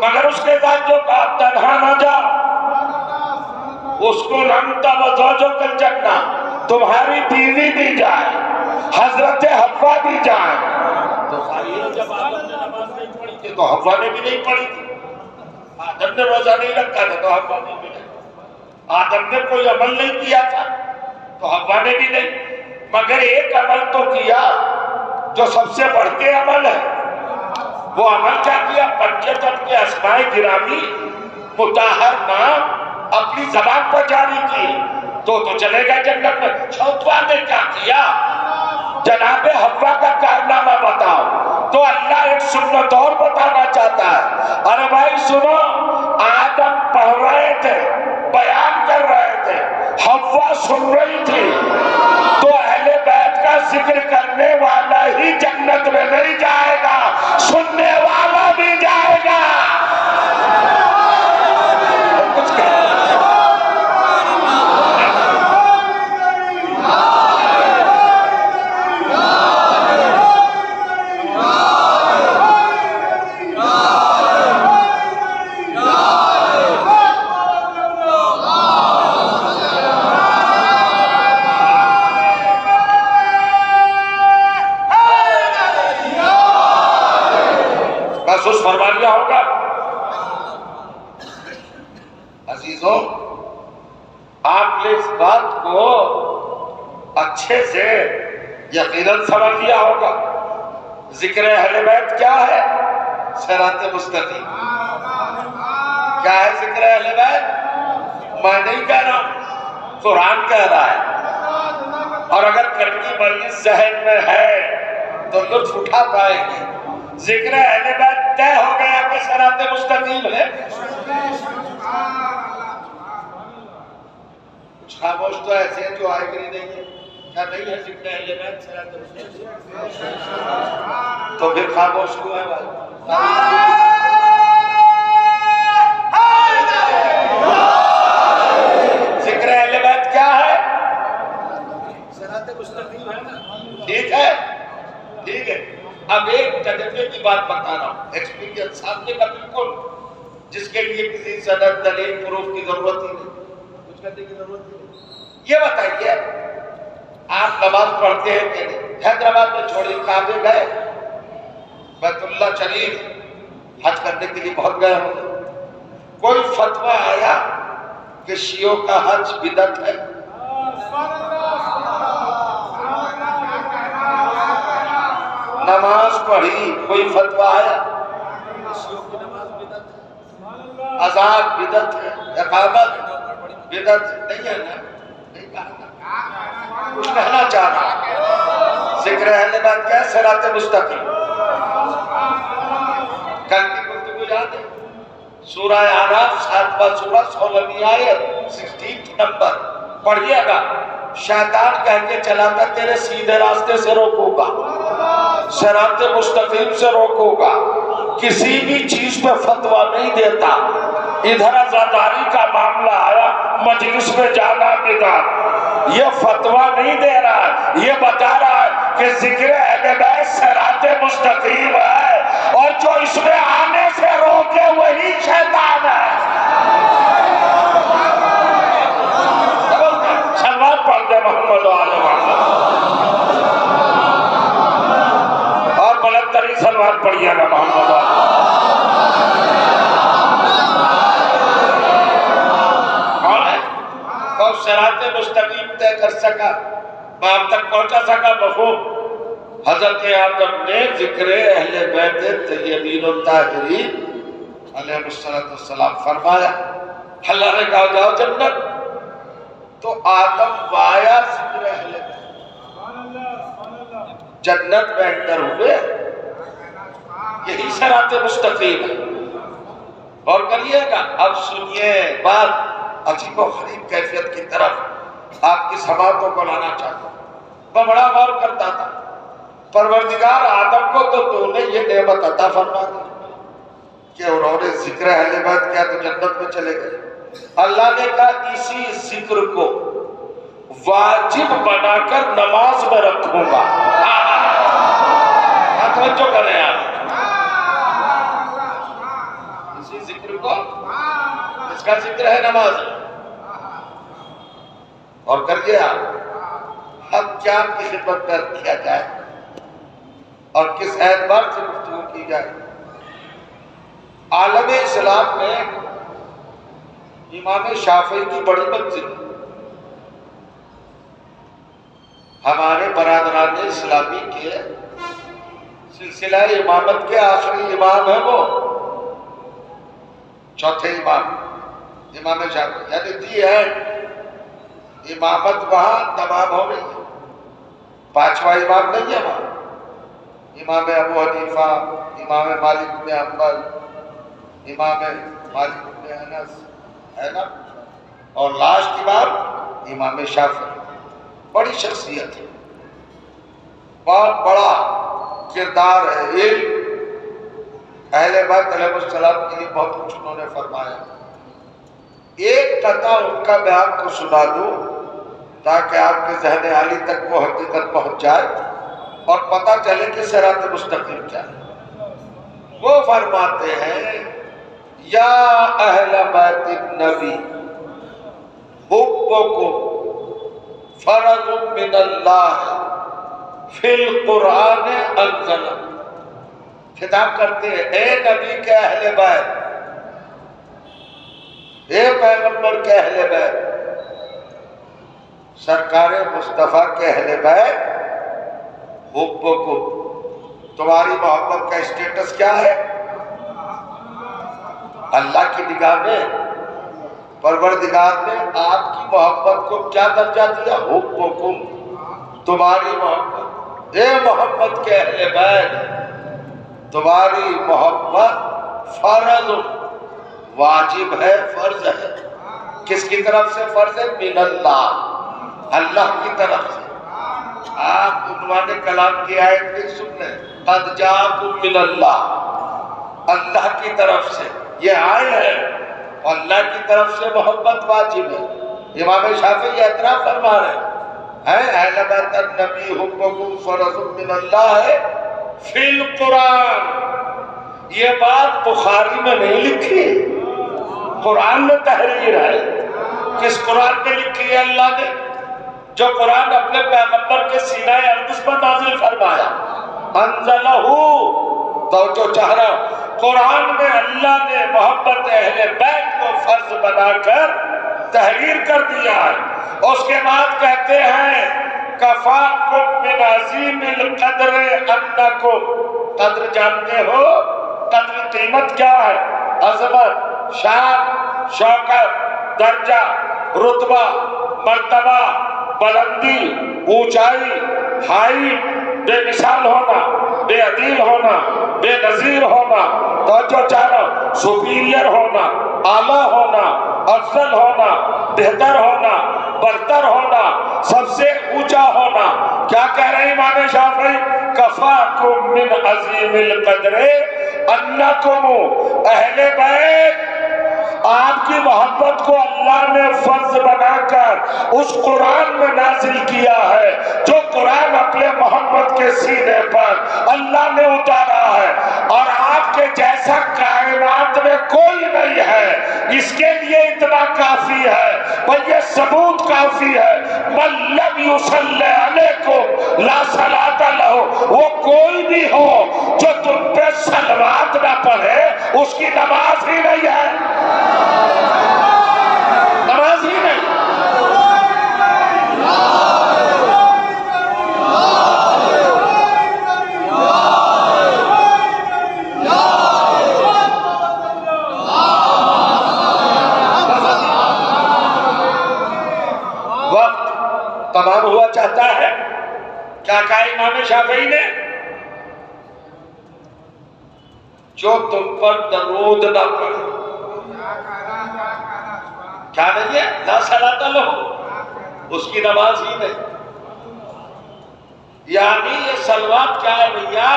مگر اس کے ساتھ جو کہا تنہا نہ جاؤ، اس کو رنگتا وزوجک الجنہ، تمہاری بیوی بھی جائے، حضرت حوا بھی جائے۔ تو ظاہر جب آدم نے نماز نہیں پڑھی تھی تو حوا نے بھی نہیں پڑھی تھی، آدم نے روزہ نہیں رکھا تھا تو حوا نے بھی نہیں، آدم نے کوئی عمل نہیں کیا تھا تو حوا نے بھی نہیں، مگر ایک عمل تو کیا جو سب سے بڑھ کے عمل ہے۔ وہ عمل کیا کیا؟ پنجتن کے اسماء گرامی مطہر نام اپنی زبان پر جاری کی تو چلے گا جنت میں۔ چوتھا نے کیا کیا؟ جناب حوا کا کارنامہ بتاؤ، تو اللہ ایک سنت اور بتانا چاہتا ہے۔ ارے بھائی سنو، آدم پڑھ رہے تھے، بیان کر رہے تھے، حوا سن رہی تھی، تو اہل بیت کا ذکر کرنے والا ہی جنت میں نہیں جائے گا، سننے والا بھی جائے گا۔ محسوس فرما لیا ہوگا عزیزوں، آپ نے اس بات کو اچھے سے یقیناً سمجھ لیا ہوگا۔ ذکر اہل بیت کیا ہے؟ صراط مستقیم۔ کیا ہے ذکر اہل بیت؟ میں نہیں کہہ رہا ہوں، قرآن کہہ رہا ہے، اور اگر کرنی مرضی ذہن میں ہے تو لطف اٹھا پائیں گے۔ ذکر اہل بیت طے ہو گیا کہ صراط مستقیم ہے۔ کچھ خاموش تو ایسے ہیں جو آئے گی نہیں ہے، کیا نہیں ہے ذکر اہل بیت صراط مستقیم؟ تو پھر خاموش کیوں ہے بھائی؟ ذکر اہل بیت کیا ہے؟ صراط مستقیم ہے نا؟ ٹھیک ہے، ٹھیک ہے۔ اب ایک تجربے کی بات بتا رہا ہوں، ایکسپیرینس سامنے کا بالکل، جس کے لیے کسی سند دلیل پروف کی ضرورت ہی نہیں، کچھ کرنے کی ضرورت ہی نہیں۔ یہ بتائیے آپ نماز پڑھتے ہیں کہ نہیں؟ حیدرآباد میں چھوڑی، کعبے گئے، بیت اللہ شریف حج کرنے کے لیے بہت گئے ہوں، کوئی فتویٰ آیا کہ شیعوں کا حج بدعت ہے؟ نماز پڑھی، کوئی فتویٰ آیا؟ اذان بدعت ہے، اقامت بدعت نہیں ہے نا؟ نہیں کہا، کچھ کہنا چاہ رہا، ذکر اہل بیت کیا ہے؟ صراط مستقیم۔ کل کی گفتگو یاد ہے؟ سورہ اعراف 7واں سورہ 16ویں آیت 16 نمبر پڑھیے گا۔ شیطان کہہ کے چلا تھا تیرے سیدھے راستے سے روکوں گا، صراط مستقیم سے روکوں گا، کسی بھی چیز پہ فتویٰ نہیں دیتا۔ ادھر عزاداری کا معاملہ آیا، مجلس میں جانا بدعت، یہ فتویٰ نہیں دے رہا ہے، یہ بتا رہا ہے کہ ذکر اہل بیت صراط مستقیم ہے، اور جو اس میں آنے سے روکے وہی شیطان ہے۔ سلوات پڑھ دے محمد و آل محمد، اور بلند ترین سلوات پڑھیے گا محمد و آل محمد۔ اور صراط مستقیم طے کر سکا، باپ تک پہنچا سکا مفہوم۔ حضرت آدم نے ذکر اہل بیت طیبین الطاہرین علیہ السلام فرمایا، اللہ نے کہا جاؤ جنت، تو آدم وایا ذکر اہل بیت، جنت میں انٹر ہوئے، یہی صراط مستقیم ہے۔ اور کریے گا، اب سنیے بات عجیب و غریب کیفیت کی طرف آپ کی سماعتوں کو لانا چاہتا ہوں۔ میں بڑا غور کرتا تھا، پروردگار آدم کو تو نے یہ نعمت عطا فرما دی کہ انہوں نے ذکر اہل بیت کیا تو جنت میں چلے گئے۔ اللہ نے کہا اسی ذکر کو واجب بنا کر نماز میں رکھوں گا۔ توجہ کریں آپ، اسی ذکر کو، اس کا ذکر ہے نماز، اور کریے آپ۔ اب کیا آپ کی خدمت میں کیا جائے اور کس اعتبار سے گفتگو کی جائے؟ عالم اسلام میں امام شافعی کی بڑی منزل، ہمارے برادران اسلامی کے سلسلہ امامت کے آخری امام ہیں وہ، چوتھے امام امام شافعی، یعنی دی ہے امامت وہاں تمام ہو گئی، پانچواں امام نہیں ہے وہاں، امام ابو حنیفہ، امام مالک بن حنبل، امام مالک بن انس ہے نا، اور لاسٹ امام امام شافعی، بڑی شخصیت ہے، بہت بڑا کردار ہے، علم اہل بیت علیہ السلام کے لیے بہت کچھ انہوں نے فرمایا۔ ایک قطعہ ان کا میں آپ کو سنا دوں تاکہ آپ کے ذہن عالی تک وہ حقیقت پہنچ جائے اور پتہ چلے کہ صراط مستقیم کیا ہے۔ وہ فرماتے ہیں یا اہل بیت النبی حبکم فرض من اللہ فی القرآن انزل، خطاب کرتے ہیں اے نبی کے اہل بیت، اے پیغمبر کے اہل بیت، سرکار مصطفیٰ کے اہل بیت، حبکم، تمہاری محبت کا اسٹیٹس کیا ہے؟ اللہ کی نگاہ میں، پروردگار نے آپ کی محبت کو کیا درجہ دیا؟ حبکم، تمہاری محبت، اے محمد کے اہل بیت، تمہاری محبت فرض، واجب ہے، فرض ہے۔ کس کی طرف سے فرض ہے؟ من اللہ، اللہ کی طرف سے۔ آپ عنوان کلام کی آیت بھی سن لیں، قد جاءکم من اللہ، اللہ کی طرف سے یہ آئے ہے، اور اللہ کی طرف سے محبت واجب ہے۔ امام شافعی اعتراف فرما رہے ہیں اہل بیت النبی حبکم فرض من اللہ ہے فی القرآن، یہ بات بخاری میں نہیں لکھی، قرآن میں تحریر ہے۔ کس قرآن میں لکھی ہے اللہ نے؟ جو قرآن اپنے پیغمبر کے سینہ اقدس پر نازل فرمایا، انزلہ، توجہ چاہ رہا ہوں، قرآن میں اللہ نے محبت اہل بیت کو فرض بنا کر تحریر کر دیا ہے۔ اس کے بعد کہتے ہیں کفاکم من عظیم القدر انکم، قدر جانتے ہو؟ قدر قیمت کیا ہے؟ عظمت، شان، شوکت، درجہ، رتبہ، مرتبہ، بلندی، اونچائی، ہائٹ، بے مثال ہونا، بے عدیل ہونا، بے نظیر ہونا، توجہ چاہنا، سپیریئر ہونا، اعلیٰ ہونا، افضل ہونا، بہتر ہونا، برتر ہونا، سب سے اونچا ہونا۔ کیا کہہ رہے ہیں امام شافعی؟ کفاکم من عظیم القدر انکم، اہل بیت، آپ کی محبت کو اللہ نے فرض بنا کر اس قرآن میں نازل کیا ہے، جو قرآن اپنے محمد کے سینے پر اللہ نے اتارا ہے، اور آپ کے جیسا کائنات میں کوئی نہیں ہے۔ اس کے لیے اتنا کافی ہے، بھئی یہ ثبوت کافی ہے، من لم یصلی علیکم لا صلاۃ لہ، وہ کوئی بھی ہو جو تم پہ صلوات نہ پڑھے اس کی نماز ہی نہیں ہے، نماز ہی نہیں۔ وقت تمام ہوا چاہتا ہے، کیا کہا امام شافعی نے؟ جو تم پر درود نہ پڑھے، کیا نہیں ہے؟ لا صلاۃ لہ، اس کی نماز ہی نہیں۔ یعنی یہ صلوات کیا ہے بھیا؟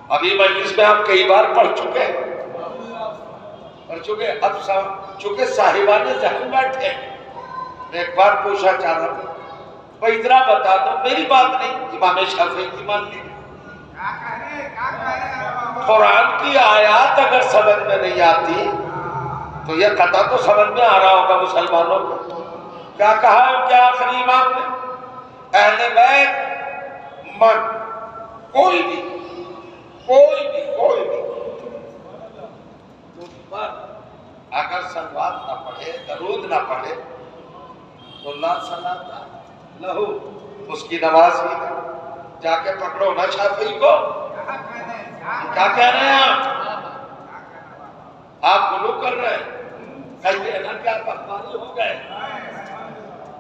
ابھی مجلس میں آپ کئی بار پڑھ چکے، اب چونکہ صاحبان ذہن بیٹھے، میں ایک بار پوچھا چاہ رہا ہوں، بھائی اتنا بتا دو، میری بات نہیں، امام شافعی کی مان لی، قرآن کی آیات اگر سمجھ میں نہیں آتی تو یہ قطع تو سمجھ میں آ رہا ہوگا مسلمانوں کو۔ کیا کہا ہے کیا آخری امام نے؟ اہل بیت من، کوئی بھی اگر صلوات نہ پڑھے، درود نہ پڑھے تو لا صلاۃ لہ، اس کی نماز ہی نہیں۔ جا کے پکڑو نا شافعی کو، کیا کہہ رہے ہیں آپ غلو کر رہے ہیں، کہیے نا کیا بخاری ہو گئے،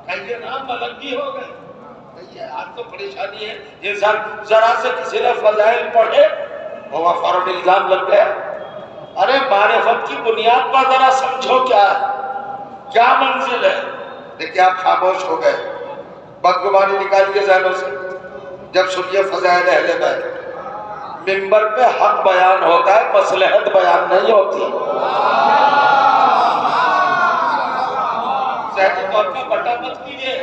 کہیے نا ملنگی ہو گئے، کہیے آج تو پریشانی ہے، انسان ذرا سے کسی نے فضائل پڑھے وہ فوراً الزام لگ گیا۔ ارے معرفت کی بنیاد پر ذرا سمجھو کیا ہے، کیا منزل ہے۔ دیکھیں آپ خاموش ہو گئے، بدگمانی نکالیے ذہنوں سے۔ جب سنیے فضائل اہل بیت، منبر پہ حق بیان ہوتا ہے، مصلحت بیان نہیں ہوتی۔ ذہنی طور پہ بٹا مت کیجیے،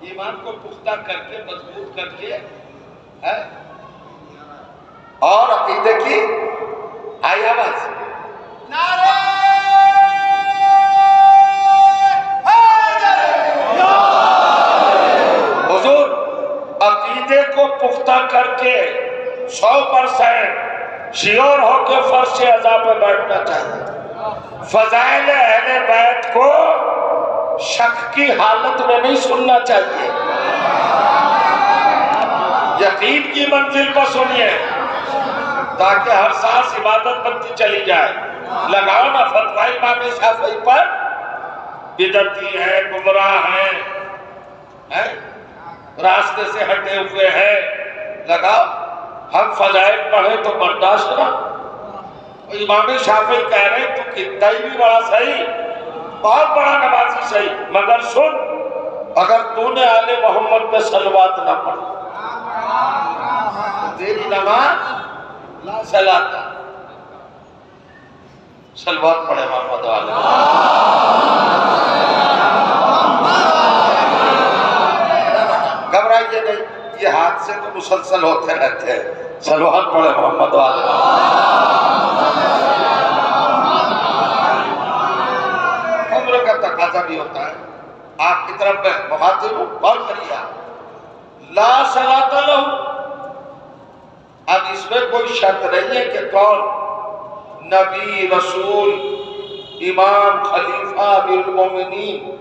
ایمان کو پختہ کر کے مضبوط کر کے اور عقیدے کی آئی آواز، نعرہ حضور، عقیدے کو پختہ کر کے 100% شیور ہو کے فرش عزا پہ بیٹھنا چاہیے۔ فضائل اہل بیت کو شک کی حالت میں نہیں سننا چاہیے، یقین کی منزل پر سنیے، تاکہ ہر سانس عبادت بنتی چلی جائے۔ لگاؤ نا فتویٰ امام شافعی پر، بدعتی ہے، گمراہ ہیں، راستے سے ہٹے ہوئے ہیں، لگاؤ۔ ہم فضائل پڑھیں تو برداشت نہ۔ امام شافعی کہہ رہے ہیں تو کتنا ہی بھی بڑا صحیح، بہت بڑا نمازی صحیح، مگر سن، اگر تو نے آل محمد پہ صلوات نہ پڑھی تیری نماز لا صلاۃ، صلوات پڑھے محمد والے۔ گھبرائیے نہیں، یہ حادثے تو مسلسل ہوتے رہتے ہیں، صلوات پڑھے محمد والے۔ عمر کا تقاضا بھی ہوتا ہے، آپ کی طرف میں مخاطب ہوں، غور کریے آپ، لا صلاۃ لہ۔ اب اس میں کوئی شرط نہیں ہے کہ کون نبی، رسول، امام، خلیفہ، امیر المومنین،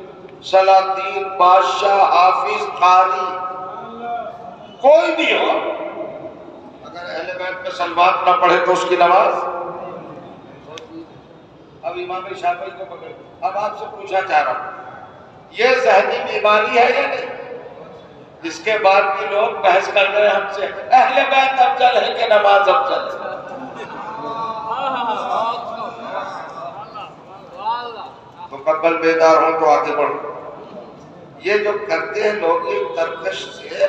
سلاطین، بادشاہ، حافظ، قاری، کوئی بھی ہو، اگر اہل بیت میں صلوات نہ پڑھے تو اس کی نماز۔ اب امام شافعی کو پکڑ، اب آپ سے پوچھنا چاہ رہا ہوں، یہ ذہنی بیماری ہے یا نہیں؟ اس کے بعد بھی لوگ بحث کر رہے ہیں ہم سے، اہل بیت افضل ہے کہ نماز افضل ہے؟ مکمل بیدار ہوں تو آگے بڑھو۔ یہ جو کرتے ہیں لوگ ایک ترکش سے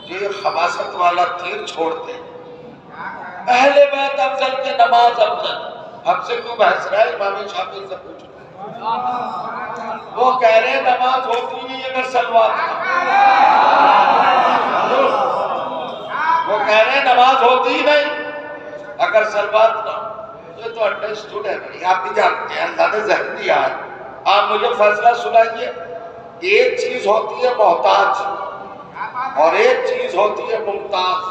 جو یہ خباثت والا تیر چھوڑتے ہیں، اہل بیت افضل کے نماز افضل، ہم سے کیوں بحث رہا ہے؟ امام شافعی سے پوچھو، وہ کہہ رہے ہیں نماز ہوتی نہیں اگر صلوات نہ، وہ کہہ رہے ہیں نماز ہوتی ہی نہیں اگر صلوات نہ۔ یہ تو انڈرسٹوڈ ہے بھائی، آپ بھی جانتے ہیں اللہ نے ذہن دیا ہے۔ آپ مجھے فیصلہ سنائیے، ایک چیز ہوتی ہے محتاج اور ایک چیز ہوتی ہے ممتاز،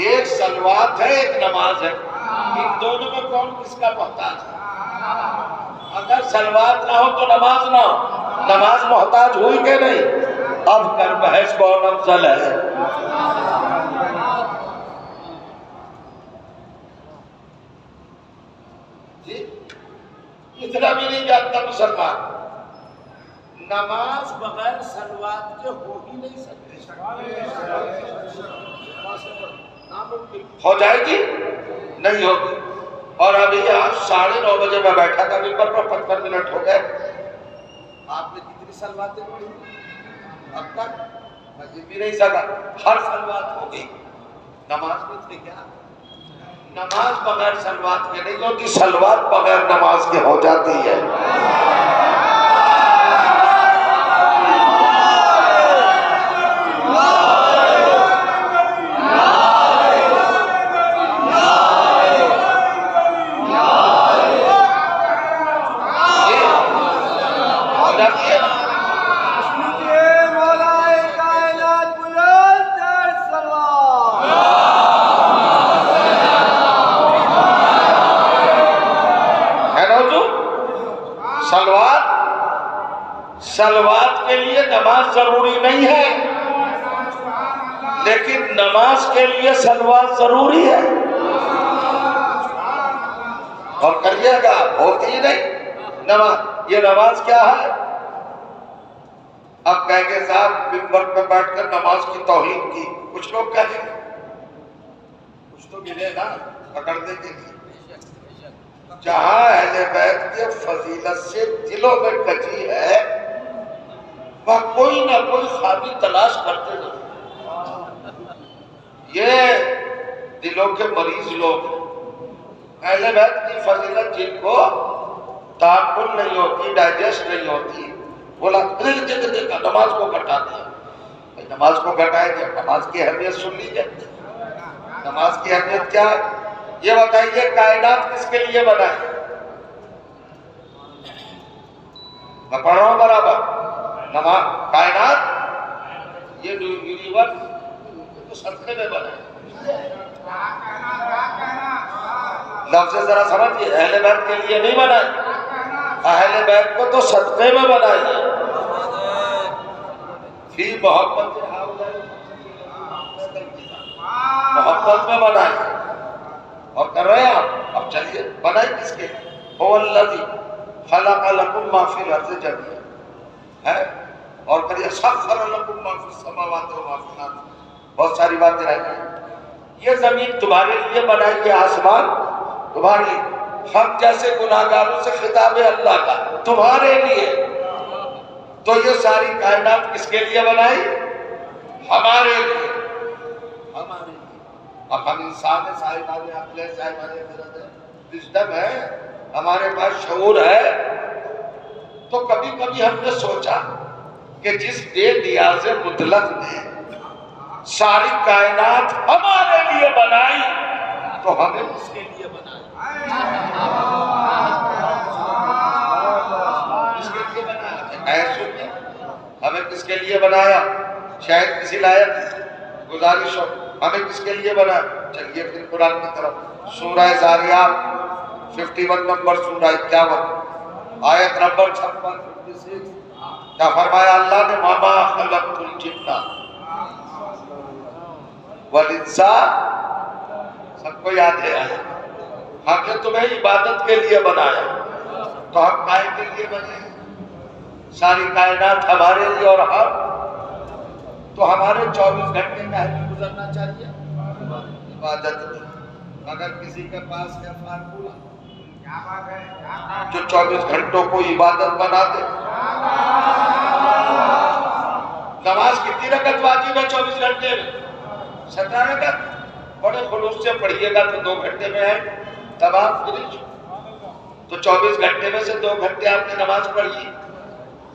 ایک صلوات ہے ایک نماز ہے، ان دونوں میں کون کس کا محتاج ہے؟ اگر صلوات نہ ہو تو نماز نہ ہو، نماز محتاج ہوئی کہ نہیں؟ اب کر بحث کون افضل ہے۔ جی اتنا بھی نہیں جانتا مسلمان، نماز بغیر صلوات کے ہو ہی نہیں سکتی، ہو جائے گی نہیں ہوگی۔ اور ابھی آج 9:30 بجے میں بیٹھا تھا ممبر پر، 55 منٹ ہو گئے، آپ نے کتنی صلواتیں پڑھی اب تک؟ میں بھی نہیں سکا، ہر صلوات ہو گئی، نماز میں تھے کیا؟ نماز بغیر صلوات کے نہیں ہوتی، صلوات بغیر نماز کے ہو جاتی ہے۔ صلوات کے لیے نماز ضروری نہیں ہے، لیکن نماز کے لیے صلوات ضروری ہے۔ اور کریے گا، ہوتی ہی نہیں نماز۔ یہ نماز کیا ہے؟ اب کہیں گے صاحب ممبر پہ بیٹھ کر نماز کی توہین کی، کچھ لوگ کہیں گے، کچھ تو ملے نا پکڑنے کے لیے۔ جہاں اہل بیت کے فضیلت سے دلوں میں کچی ہے، وہ کوئی نہ کوئی خامی تلاش کرتے رہتے، یہ دلوں کے مریض لوگ ہیں۔ اہل بیت کی فضیلت جن کو تحمل نہیں ہوتی، ڈائجسٹ نہیں ہوتی، بولا نماز کو گھٹا دیا، نماز کو گھٹائے گیا، نماز کی اہمیت سن لیجیے۔ نماز کی اہمیت کیا ہے یہ بتائیے؟ کائنات کس کے لیے بنائی؟ میں پڑھ رہا ہوں برابر، نماز کائنات یہ یونیورس تو صدقے میں بنا ہے۔ لفظ ذرا سمجھئے، اہل بیت کے لیے نہیں بنا ہے، اہل بیت کو تو صدقے میں بنائی ہے۔ فی محبت محبت میں بنائی ہے، اور کر رہے ہیں آپ۔ اب چلیے بنائی کس کے؟ هو الذی خلق لکم ما فی الارض جميعا ہے، اور کریے سخر لکم ما فی السماوات و ما فی الارض، بہت ساری باتیں رہ گئی۔ یہ زمین تمہارے لیے بنائی ہے، آسمان تمہارے لیے، ہم جیسے گناہگاروں سے خطاب ہے اللہ کا تمہارے لیے۔ تو یہ ساری کائنات کس کے لیے بنائی؟ ہمارے لیے، ہمارے لیے۔ اب ہم انسان ہیں، صاحبان عقل ہے، صاحبان خرد ہے، وژڈم ہے، ہمارے پاس شعور ہے، تو کبھی کبھی ہم نے سوچا کہ جس بے نیاز مطلق نے ساری کائنات ہمارے لیے بنائی تو ہمیں اس کے لیے بنائی۔ سنیے، ہمیں کس کے لیے بنایا؟ شاید کسی لائق گزارش ہو، ہمیں کس کے لیے بنایا؟ چلیے پھر قرآن کی طرف، سورہ زاریات 51 نمبر سورہ 51 آیت نمبر 56 کیا فرمایا اللہ نے؟ وَمَا خَلَقْتُ الْجِنَّ وَالْإِنسَ، سب کو یاد ہے ہم نے تمہیں عبادت کے لیے بنایا، تو ہم کائے کے لیے بنے؟ ساری کائنات ہمارے لیے اور ہم تو ہمارے 24 گھنٹے کا ہی گزرنا چاہیے عبادت میں۔ اگر کسی کے پاس ہے فارمولا جو 24 گھنٹوں کو عبادت بنا دے، نماز کتنی رکعت واجب ہے 24 گھنٹے میں؟ 17 رکعت، بڑے خلوص سے پڑھیے گا تو 2 گھنٹے میں ہے تمام فنش۔ تو 24 گھنٹے میں سے 2 گھنٹے آپ نے نماز پڑھی،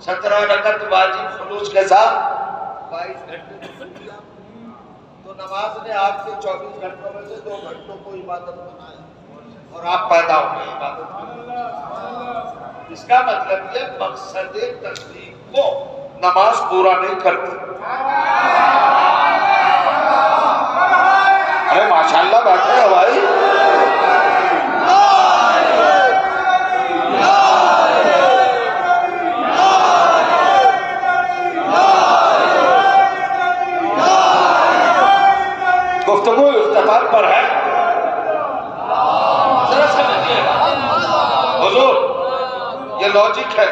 17 رکعت واجب خلوص کے ساتھ 22 گھنٹے میں پڑھی آپ، تو نماز نے آپ کے 24 گھنٹوں میں سے 2 گھنٹوں کو عبادت بنایا اور آپ پیدا ہو گئے عبادت میں۔ اس کا مطلب یہ مقصد تخلیق کو نماز پورا نہیں کرتی۔ ارے ماشاءاللہ بیٹھے ہو بھائی، گفتگو اختتام پر ہے، ذرا سمجھیے گا حضور، یہ لاجک ہے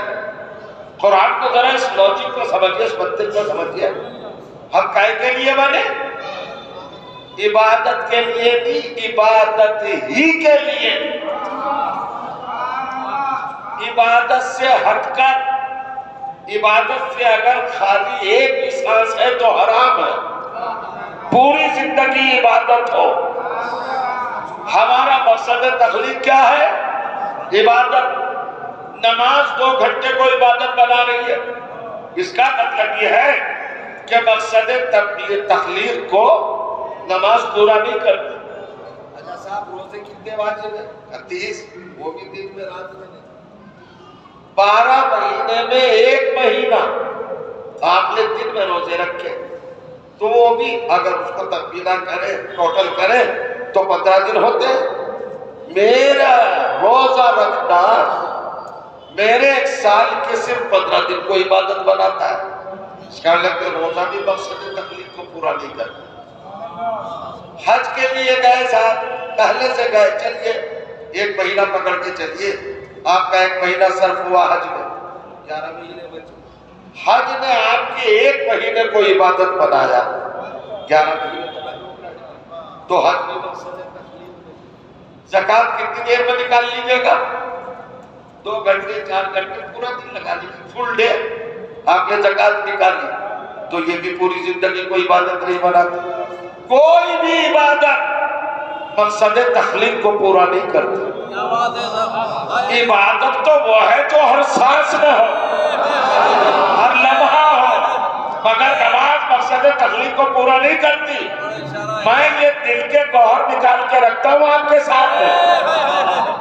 قرآن کو، ذرا اس لاجک کو سمجھیے، اس منطق کو سمجھیے۔ ہم کائے کے لیے بنے؟ عبادت کے لیے بھی، عبادت ہی کے لیے۔ عبادت سے ہٹ کر، عبادت سے اگر خالی ایک بھی سانس ہے تو حرام ہے، پوری زندگی عبادت ہو۔ ہمارا مقصد تخلیق کیا ہے؟ عبادت۔ نماز 2 گھنٹے کو عبادت بنا رہی ہے، اس کا مطلب یہ ہے کہ مقصد تخلیق کو نماز پورا نہیں کرتی۔ اچھا صاحب، روزے کتنے واجب ہیں؟ 30، وہ بھی دن میں رات میں نہیں۔ 12 مہینے میں 1 مہینہ آپ نے دن میں روزے رکھے، تو وہ بھی اگر اس کو تقبیلہ کرے، ٹوٹل کرے تو 15 دن ہوتے ہیں۔ میرا روزہ رکھنا میرے 1 سال کے صرف 15 دن کو عبادت بناتا ہے۔ اس کا مطلب کہ روزہ بھی مقصد تخلیق کو پورا نہیں کرتا۔ حج کے لیے گئے صاحب، پہلے سے گئے، چلیے 1 مہینہ پکڑ کے چلیے، آپ کا 1 مہینہ صرف ہوا حج میں، 11 مہینے بچے۔ حج نے آپ کے 1 مہینے کو عبادت بنایا، 11 مہینے تو حج میں مقصد تخلیق۔ زکوٰۃ کتنی دیر میں نکال لیجیے گا؟ 2 گھنٹے 4 گھنٹے، پورا دن لگا لیجیے، فل ڈے آپ نے زکوٰۃ نکالی، تو یہ بھی پوری زندگی کو عبادت نہیں بناتی۔ کوئی بھی عبادت مقصد تخلیق کو پورا نہیں کرتی۔ عبادت تو وہ ہے جو ہر سانس میں ہو، ہر لمحہ ہو، مگر نماز مقصد تخلیق کو پورا نہیں کرتی۔ میں یہ دل کے گوہر نکال کے رکھتا ہوں آپ کے سامنے،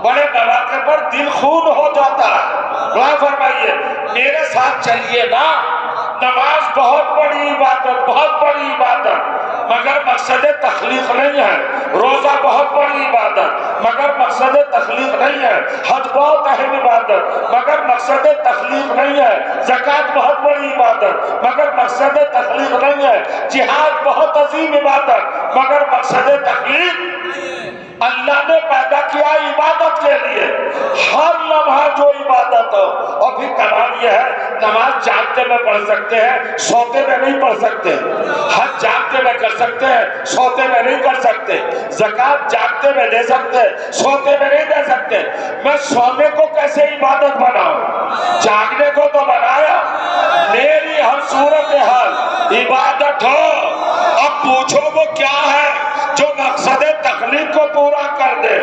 بڑے مواقع پر دل خون ہو جاتا ہے۔ دعا فرمائیے، میرے ساتھ چلیے نا، نماز بہت بڑی عبادت، بہت بڑی عبادت، مگر مقصد تخلیق نہیں ہے۔ روزہ بہت بڑی عبادت، مگر مقصد تخلیق نہیں ہے۔ حج بہت اہم عبادت، مگر مقصد تخلیق نہیں ہے۔ زکوٰۃ بہت بڑی عبادت، مگر مقصد تخلیق نہیں ہے۔ جہاد بہت عظیم عبادت، مگر مقصد تخلیق۔ اللہ نے پیدا کیا عبادت کے لیے، ہر لمحہ جو عبادت ہو۔ اور پھر کمال یہ ہے، نماز جاگتے میں پڑھ سکتے ہیں، سوتے میں نہیں پڑھ سکتے۔ حج جاگتے میں کر سکتے ہیں، سوتے میں نہیں کر سکتے۔ زکوٰۃ جاگتے میں دے سکتے، سوتے میں نہیں دے سکتے۔ میں سونے کو کیسے عبادت بناؤں؟ جاگنے کو تو بنایا۔ میری ہر صورتحال عبادت ہو۔ اب پوچھو وہ کیا ہے جو مقصد تخلیق کو پورا کر دے؟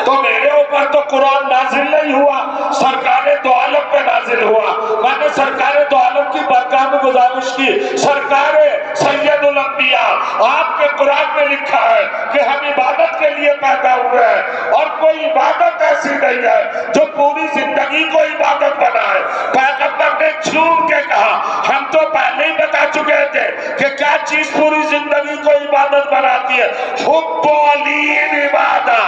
تو میرے اوپر تو قرآن نازل نہیں ہوا، سرکار دو عالم پہ نازل ہوا۔ میں نے سرکار دو عالم کی بارگاہ میں گزارش کی، سرکار سید الانبیاء، آپ کے قرآن میں لکھا ہے کہ ہم عبادت کے لیے پیدا ہوئے ہیں، اور کوئی عبادت ایسی نہیں ہے جو پوری زندگی کو عبادت بنائے۔ پیغمبر نے جھوٹ رہا. ہم تو پہلے ہی بتا چکے تھے کہ کیا چیز پوری زندگی کو عبادت بناتی ہے. حب علی عبادت.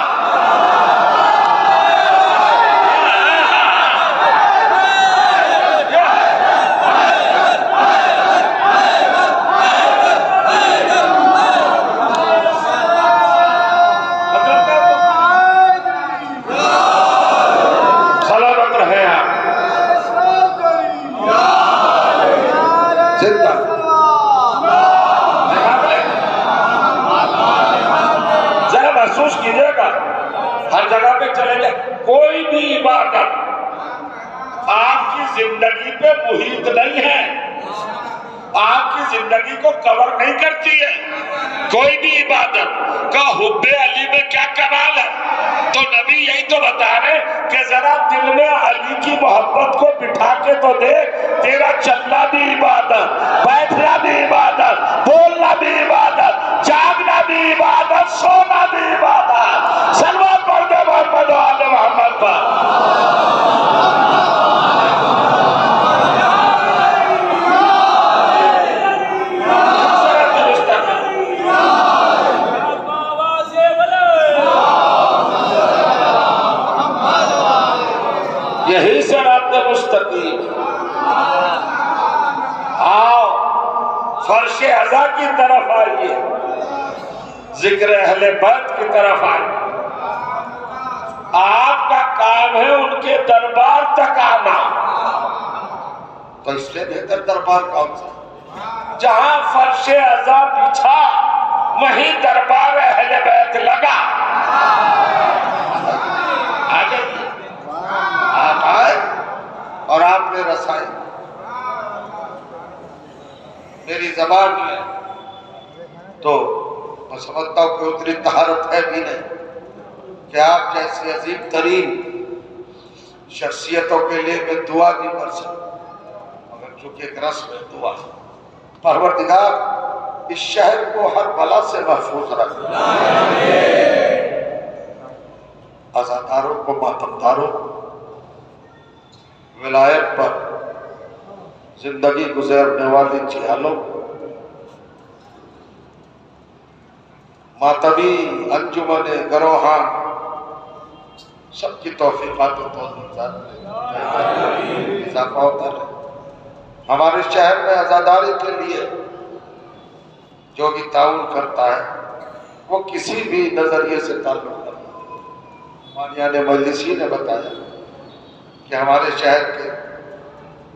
محسوس کیجئے گا ہر جگہ پہ چلے جائے کوئی بھی عبادت آپ کی زندگی پہ محیط نہیں ہے, آپ کی زندگی کو کور نہیں کرتی ہے. کوئی بھی عبادت کا حب علی میں کیا کمال ہے. تو نبی یہی تو بتا رہے کہ ذرا دل میں علی کی محبت کو بٹھا کے تو دیکھ, تیرا چلنا بھی عبادت, بیٹھنا بھی عبادت, بولنا بھی عبادت, جاگنا بھی عبادت, سونا بھی عبادت. صلوات پڑھ دے محمد و آل محمد پر. یہی صراط مستقیم. آؤ فرش عزا کی طرف آئیے, ذکر اہل بیت کی طرف آئیے. آپ کا کام ہے ان کے دربار تک آنا, تو اس سے بہتر دربار کون سا؟ جہاں فرش عزا بچھا وہیں دربار اہل بیت لگا. آپ آئے اور آپ نے رسائی میری زبان میں تو میں سمجھتا ہوں کہ اتنی طہارت ہے بھی نہیں کہ آپ جیسی عظیم ترین شخصیتوں کے لیے میں دعا نہیں کر سکتا, مگر چونکہ ایک رسم ہے دعا. پروردگار اس شہر کو ہر بلا سے محفوظ رکھ, عزاداروں کو, ماتمداروں ولایت پر زندگی گزرنے والی جہالوں, ماتمی انجمن گروہاں, سب کی توفیقات و توفیقات اضافہ ہوتا رہے. ہمارے شہر میں عزاداری کے لیے جو بھی تعاون کرتا ہے وہ کسی بھی نظریے سے تعلق کرتا ہے. مانیان مجلسی نے بتایا کہ ہمارے شہر کے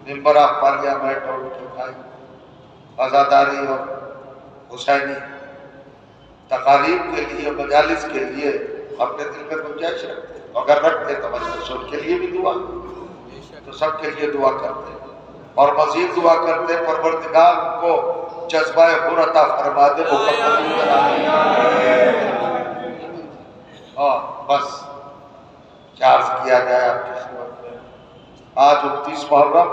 ممبر آف پارلیمنٹ اور ان کے بھائی عزاداری اور حسینی تقاریب کے لیے, مجالس کے لیے اپنے دل میں گنجائش رکھتے ہیں. اگر رکھتے تو مجلس ان کے لیے بھی دعا, تو سب کے لیے دعا کرتے ہیں. اور مزید دعا کرتے پروردگار کو جذبہ حر عطا فرما دے, مکمل بنا دے. اور بس کیا عرض کیا جائے آپ کی خدمت میں. آج 29 محرم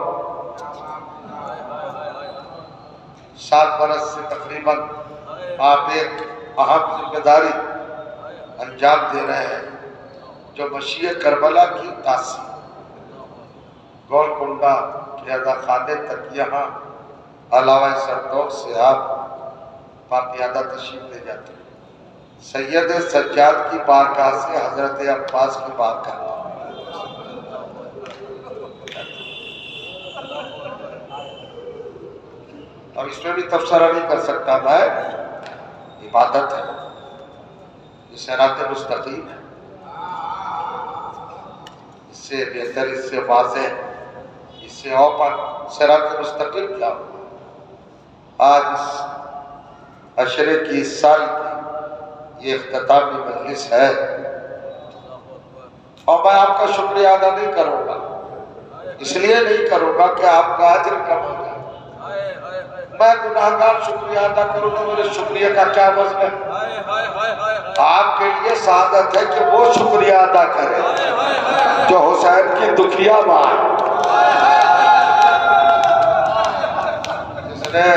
7 برس سے تقریباً آپ ایک اہم ذمہ داری انجام دے رہے ہیں جو مشیع کربلا کی تاثیر گولکنڈہ کے ادا خانے تک یہاں علاوہ سردوق سے آپ پاپیادہ تشریف لے جاتے ہیں. سید سجاد کی بارگاہ سے حضرت عباس کی بارگاہ. اب اس میں بھی تبصرہ نہیں کر سکتا میں, عبادت ہے, یہ صراط مستقیم ہے. اس سے بہتر, اس سے واضح, اس سے اوپن صراط مستقیم کیا ہو. آج اس عشرے کی اس سال کی یہ اختتامی مجلس ہے اور میں آپ کا شکریہ ادا نہیں کروں گا, اس لیے نہیں کروں گا کہ آپ کا اجر کم ہو جائے. میں گناہگار شکریہ ادا کروں تو میرے شکریہ کا کیا وزن ہے. آپ کے لیے سعادت ہے کہ وہ شکریہ ادا کرے جو حسین کی دکھیا ماں جس نے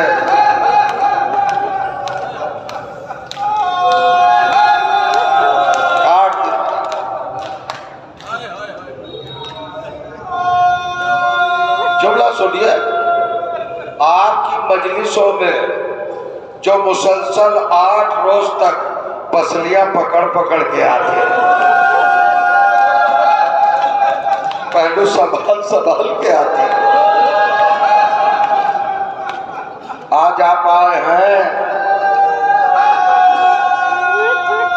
جملہ سنیے, آپ کی مجلسوں میں جو مسلسل 8 روز تک پسلیاں پکڑ پکڑ کے آتے ہیں، پہلو سنبھال سنبھال کے آتے ہیں، آج آپ آئے ہیں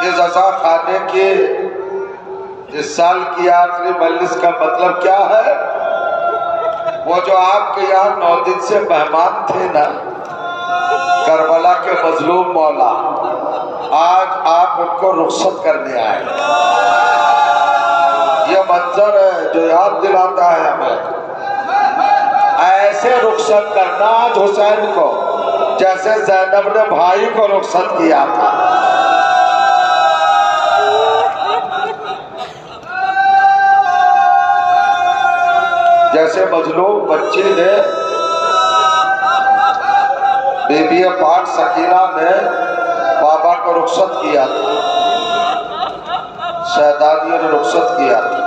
اس عزا خانے کے اس سال کی آخری مجلس کا مطلب کیا ہے؟ وہ جو آپ کے یہاں 9 دن سے مہمان تھے نا، کربلا کے مظلوم مولا، آج آپ ان کو رخصت کرنے آئے۔ یہ منظر ہے جو یاد دلاتا ہے ہمیں، ایسے رخصت کرنا آج حسین کو جیسے زینب نے بھائی کو رخصت کیا تھا۔ جیسے مظلوم بچی نے بی بی پاک سکینہ نے بابا کو رخصت کیا تھا، شہزادیوں نے رخصت کیا تھا،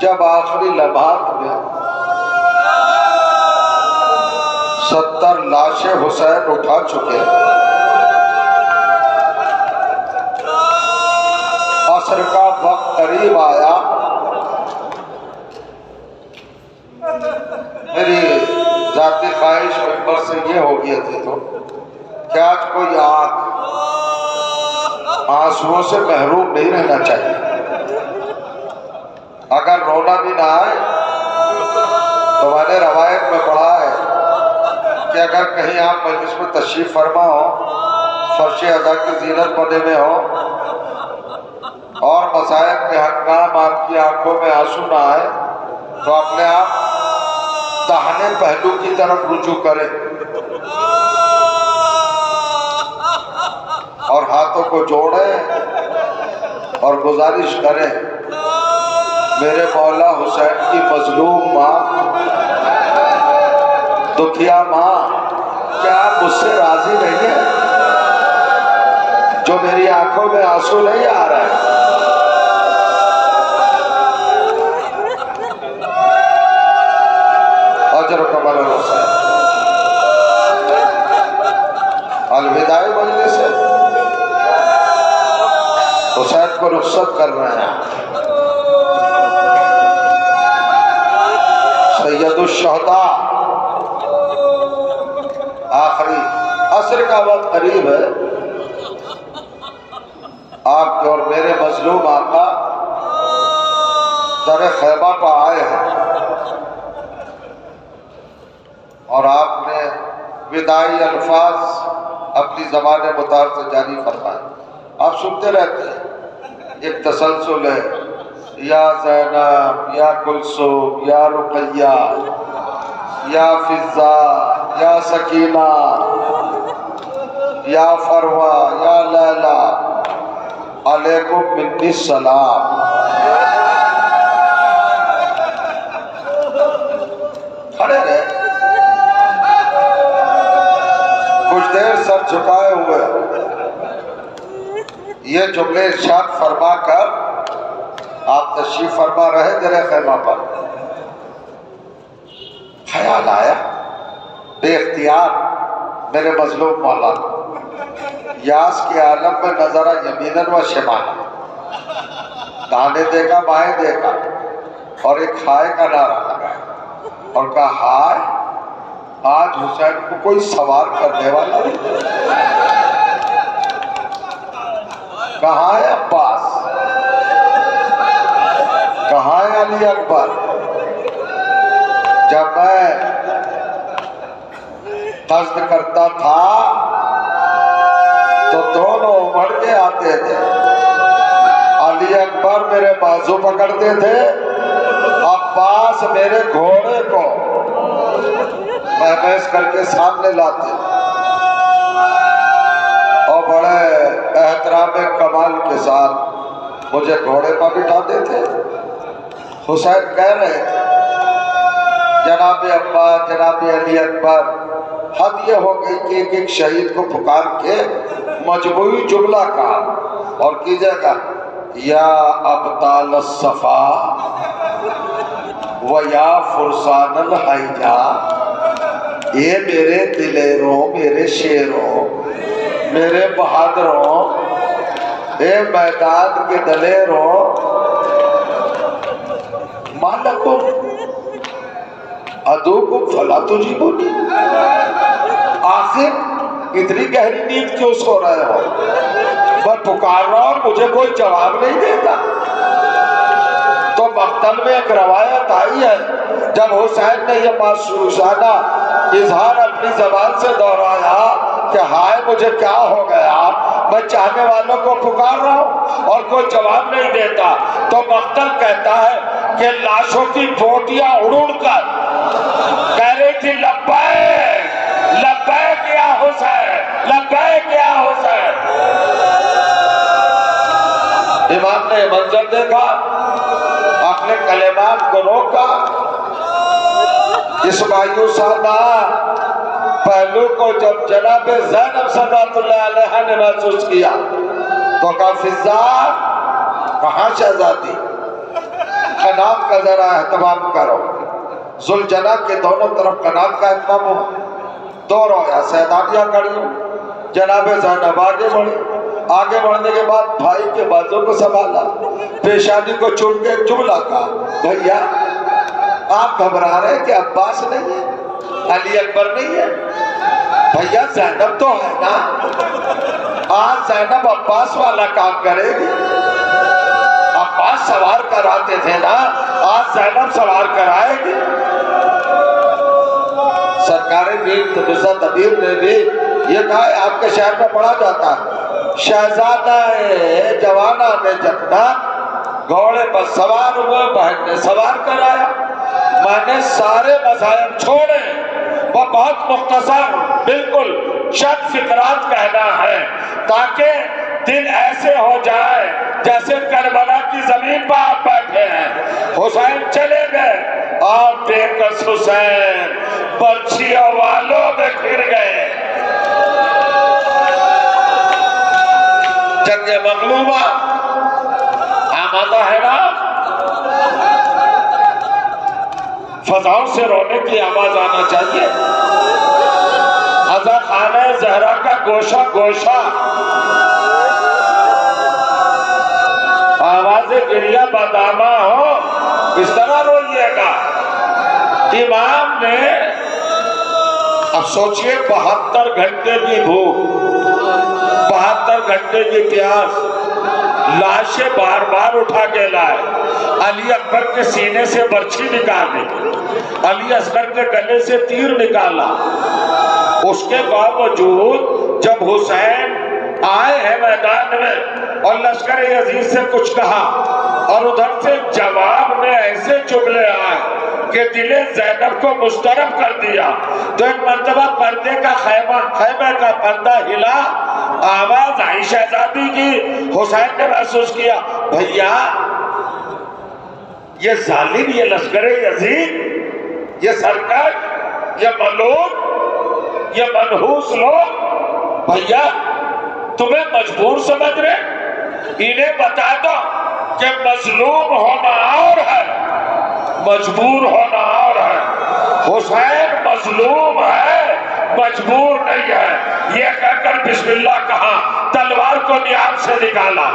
جب آخری لمحات میں 70 لاشیں حسین اٹھا چکے، عصر کا وقت قریب آیا، میری ذاتی خواہش ممبر سے یہ ہو گئی تھی تو کہ آج کوئی آنسوؤں سے محروم نہیں رہنا چاہیے۔ اگر رونا بھی نہ آئے تو میں نے روایت میں پڑھا ہے کہ اگر کہیں آپ مجلس میں تشریف فرما ہو، فرش عزا کی زینت بنے میں ہو اور مصائب کے ہنگام آپ کی آنکھوں میں آنسو نہ آئے تو اپنے آپ داہنے پہلو کی طرف رجوع کریں اور ہاتھوں کو جوڑیں اور گزارش کریں، میرے مولا حسین کی مظلوم ماں، دکھیا ماں، کیا آپ مجھ سے راضی نہیں ہیں؟ جو میری آنکھوں میں آنسو نہیں آ رہے ہیں، اجر کمال حسین الوداعی مجلس ہے، حسین کو رخصت کر رہے ہیں۔ سید الشہداء، آخری عصر کا وقت قریب ہے، آپ کے اور میرے مظلوم آقا در خیمہ پہ آئے ہیں اور آپ نے وداعی الفاظ اپنی زبان مطہر سے جاری فرمائے۔ آپ سنتے رہتے ہیں، ایک تسلسل ہے، یا زینب، یا کلثوم، یا رقیہ، یا فضہ، یا سکینہ، یا فروہ، یا لیلہ، علیکم منی السلام۔ کھڑے رہے، کچھ دیر سر جھکائے ہوئے یہ جملے ارشاد فرما کر آپ تشریف فرما رہے در خیمہ پر، خیال آیا بے اختیار میرے مظلوم مولا یاس کے عالم میں نظرہ یمیناً و شمالاً، دانے دیکھا بائیں دیکھا اور ایک ہائے کا نعرہ لگایا اور کہا، ہائے آج حسین کو کوئی سوار کرنے والا نہیں، کہاں ہے عباس، کہاں ہے علی اکبر؟ جب میں قصد کرتا تھا تو دونوں امڑ کے آتے تھے، علی اکبر میرے بازو پکڑتے تھے، عباس میرے گھوڑے کو محمیز کر کے سامنے لاتے اور بڑے احترام کمال کے ساتھ مجھے گھوڑے پر بٹھاتے تھے۔ حسین کہہ رہے تھے، جناب عباس، جناب علی اکبر، حد یہ ہو گئی کہ ایک ایک شہید کو پکار کے مجموعی جملہ کہا اور کیجئے گا، یا ابطال الصفا و یا فرسان الحیجا، یہ میرے دلیروں، میرے شیروں، میرے بہادروں، اے میدان کے دلیروں، مالکم عدوکم فلا تجیبونی۔ آخر اتنی گہری نیند کیوں سو رہے ہو؟ میں پکار رہا ہوں اور مجھے کوئی جواب نہیں دیتا۔ تو مقتل میں ایک روایت آئی ہے، جب حسین نے یہ معصوصانہ اظہار اپنی زبان سے دہرایا کہ ہائے مجھے کیا ہو گیا، میں چاہنے والوں کو پکار رہا ہوں اور کوئی جواب نہیں دیتا، تو مقتل کہتا ہے کہ لاشوں کی بوٹیاں اڑ کر کہہ رہی تھی لبیک لبیک یا حسین، لبیک یا حسین۔ امام نے منظر دیکھا، اپنے کلمات کو روکا، اس مایوسانہ پہلو کو جب جناب زینب صلوات اللہ علیہ نے محسوس کیا تو کہا فضا، کہاں شہزادی؟ قنات کا ذرا اہتمام کرو۔ ذوالجناح کے دونوں طرف قنات کا اہتمام ہو، دو رویا سیدانیاں کھڑی ہوں، جناب زینب آگے بڑھی، آگے بڑھنے کے بعد بھائی کے بازوں کو سنبھالا، پیشانی کو چوم کے جملہ کہا، بھیا آپ گھبرا رہے کہ عباس نہیں ہے، علی اکبر نہیں ہے؟ بھیا زینب تو ہے نا، آج زینب عباس والا کام کرے گی۔ عباس سوار کراتے تھے نا، آج زینب سوار کرائے گی۔ سرکار میر تبصرہ امیر نے بھی یہ کہا ہے آپ کے شہر میں پڑھا جاتا ہے، شہزادہ جوانہ نے جنت گھوڑے پر سوار ہوئے، بہن نے سوار کرایا۔ میں نے سارے مذاہب چھوڑے، وہ بہت مختصر بالکل چند فقرات کہنا ہے تاکہ دل ایسے ہو جائے جیسے کربلا کی زمین پر آپ بیٹھے ہیں۔ حسین چلے گئے اور بے کس حسین برچھیوں والوں میں پھر گئے۔ جنگ مغلوبہ آمادہ ہے نا، فضاؤں سے رونے کی آواز آنا چاہیے۔ عزا خانہ زہرا کا گوشہ گوشہ آواز گریہ بدامہ ہو، اس طرح روئیے گا۔ امام نے اب سوچئے 72 گھنٹے کی بھوک، 72 گھنٹے کی پیاس، لاشیں بار بار اٹھا کے لائے، علی اکبر کے سینے سے برچھی نکالی، علی اصغر کے گلے سے تیر نکالا۔ اس کے باوجود جب حسین آئے ہیں میدان میں اور لشکر یزید سے کچھ کہا اور ادھر سے جواب میں ایسے جملے آئے کہ دل زینب کو مضطرب کر دیا، تو ایک مرتبہ پردے کا خیمہ کا پردہ ہلا، آواز آئی شہزادی کی۔ حسین نے محسوس کیا بھیا یہ ظالم، یہ لشکر یزید، یہ سرکش، یہ ملوک، یہ منحوس لوگ بھیا تمہیں مجبور سمجھ رہے، انہیں بتا دو کہ مظلوم ہونا اور ہے، مجبور ہونا اور ہے۔ حسین مظلوم ہے، مجبور نہیں ہے۔ یہ کہہ کر بسم اللہ کہا، تلوار کو نیام سے نکالا۔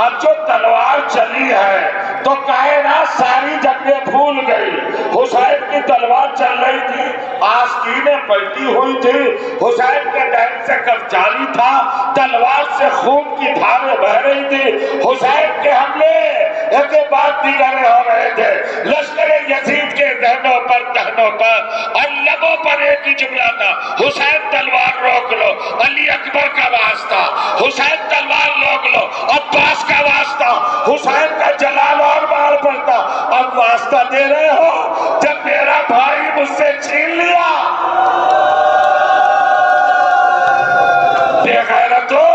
اب جو تلوار چلی ہے تو کائنات ساری جنگیں بھول گئی۔ حسین کی تلوار چل رہی تھی، آستینیں پلٹی ہوئی تھی، حسین کے ڈہن سے کف جاری تھا، تلوار سے خون کی دھاریں بہ رہی تھی۔ حسین کے حملے ایک بعد دیگر ہو رہے تھے۔ لشکر یزید کے ذہنوں پر دہنوں پر اور لبوں پر ایک ہی جملہ تھا، حسین تلوار روک لو، علی اکبر کا واسطہ، حسین تلوار روک لو، عباس کا واسطہ، حسین کا جلال اور بار پڑتا۔ اب واسطہ دے رہے ہو جب میرا بھائی مجھ سے چھین لیا، بے غیرتو،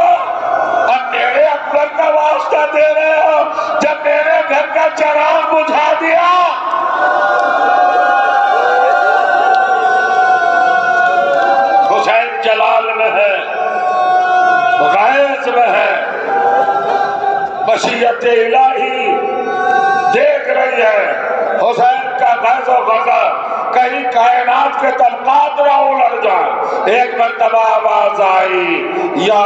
اب میرے اکبر کا واسطہ دے رہے ہو جب میرے گھر کا چراغ بجھا دیا۔ حسین جلال میں ہے، غیظ میں ہے، مشیت الہی دیکھ رہی ہے۔ حسین کا غیظ و غضب کہیں کائنات کے طبقات نہ الٹ جائیں۔ ایک مرتبہ آواز آئی، یا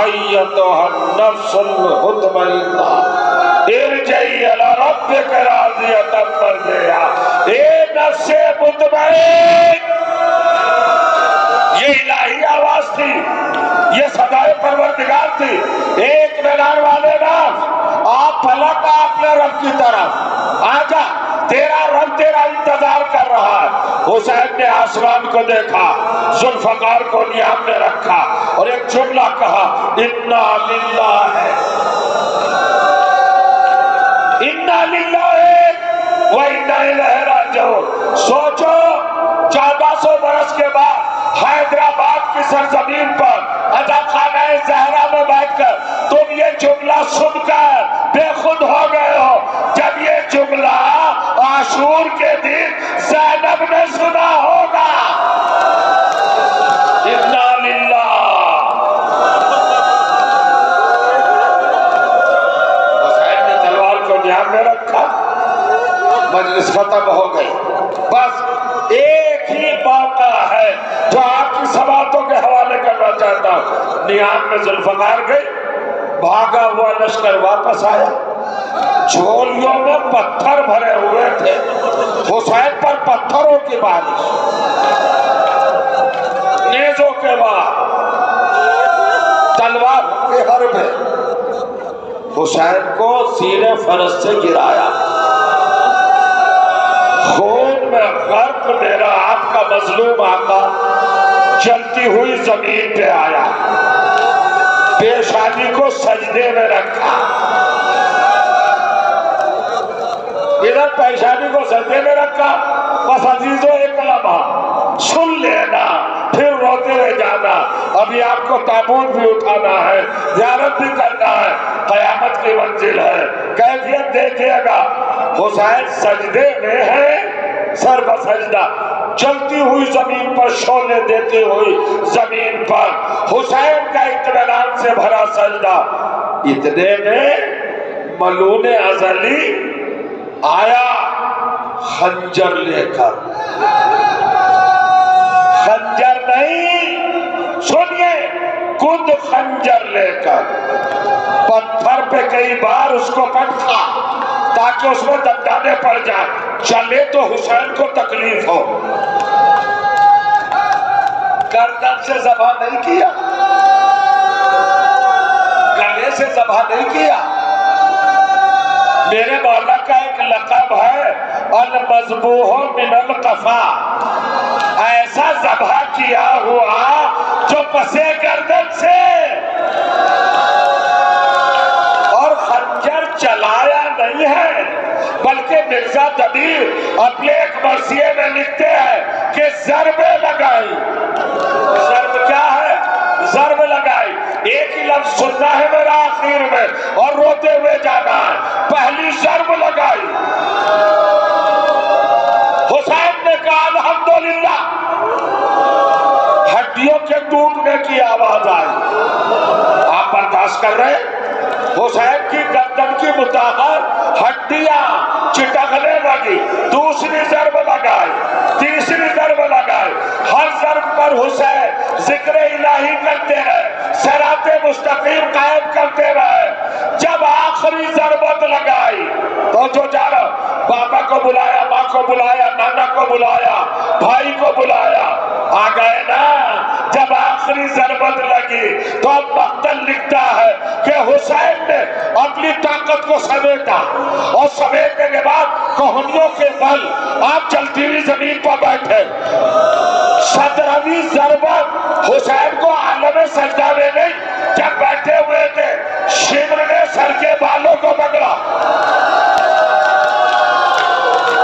ایتھا النفس المطمئنہ ارجعی الی ربک راضیۃ مرضیہ، اے نفس مطمئن۔ یہ الہی آواز تھی، یہ صدائے پروردگار تھی۔ ایک میدان والے نفس، آپ پلٹ اپنے رب کی طرف، آجا تیرا رب تیرا انتظار کر رہا ہے۔ حسین نے آسمان کو دیکھا، ذوالفقار کو نیام میں رکھا اور ایک جملہ کہا، انا للہ و انا الیہ راجعون۔ سوچو 1400 برس کے بعد حیدرآباد کی سرزمین پر عزاخانہ زہرا میں بیٹھ کر تم یہ جملہ سن کر بے خود ہو گئے ہو، جب یہ جملہ عاشور کے دن زینب نے سنا ہوگا۔ انا للہ۔ حسین نے تلوار کو نیام میں رکھا، مجلس ختم ہو گئی۔ بس ایک ہی موقع ہے جو آپ کی سماعتوں کے حوالے کرنا چاہتا ہوں۔ نیام میں ذوالفقار گئی، بھاگا ہوا لشکر واپس آیا، جھولیوں میں پتھر بھرے ہوئے تھے، حسین پر پتھروں کی بارش، نیزوں کے بعد تلوار کے حربے، حسین کو سینے فرس سے گرایا، خون میں غرق میرا آپ کا مظلوم آقا جلتی ہوئی زمین پہ آیا، پیشانی کو سجدے میں رکھا، ادھر پیشانی کو سجدے میں رکھا۔ بس عزیزو ایک لمحہ سن لینا، پھر روتے ہوئے جانا۔ ابھی آپ کو تابوت بھی اٹھانا ہے، زیارت بھی کرنا ہے، قیامت کی منزل ہے، کیفیت دیکھیے گا۔ حسین سجدے میں ہے، سر بسجدہ، چلتی ہوئی زمین پر شعلے دیتی ہوئی زمین پر حسین کا اطمینان سے بھرا سجدہ۔ اتنے میں ملعون ازلی آیا خنجر لے کر، خنجر نہیں، سنیے، خود خنجر لے کر پتھر پہ کئی بار اس کو پٹکا تاکہ اس میں دندانے پڑ جائیں، چلے تو حسین کو تکلیف ہو۔ گردن سے ذبح نہیں کیا، گلے سے ذبح نہیں کیا۔ میرے مولا کا ایک لقب ہے المذبوح من القفا، ایسا ذبح کیا ہوا جو پسے گردن سے، اور خنجر چلایا نہیں ہے، بلکہ مرزا دبیر اپنے ایک مرثیے میں لکھتے ہیں کہ ضربیں لگائی۔ ضرب کیا ہے؟ ضرب لگائی۔ ایک ہی لفظ سننا ہے میرا آخر میں اور روتے ہوئے جانا ہے۔ پہلی ضرب لگائی، حسین نے کہا الحمدللہ، ہڈیوں کے ٹوٹنے کی آواز آئی۔ آپ برداشت کر رہے ہیں؟ حسین کی گردن کی متاخر ہڈیاں چٹکنے لگی، دوسری ضرب لگائی، تیسری ضرب لگائی، ہر ضرب پر حسین ذکر الہی کرتے رہے، صراط مستقیم قائم کرتے رہے۔ جب آخری ضربت لگائی تو جو جا رہا، بابا کو بلایا، ماں کو بلایا، نانا کو بلایا، بھائی کو بلایا، آ گئے نا۔ جب آخری ضربت لگی تو اب مقتل لکھتا ہے کہ حسین نے اپنی طاقت کو سمیٹا، اور سمیٹنے کے بعد کوہنیوں کے بل آپ چلتی ہوئی زمین پر بیٹھے۔ 17ویں ضربت حسین کو عالم سجدہ میں نہیں، جب بیٹھے ہوئے تھے شمر نے سر کے بالوں کو پکڑا،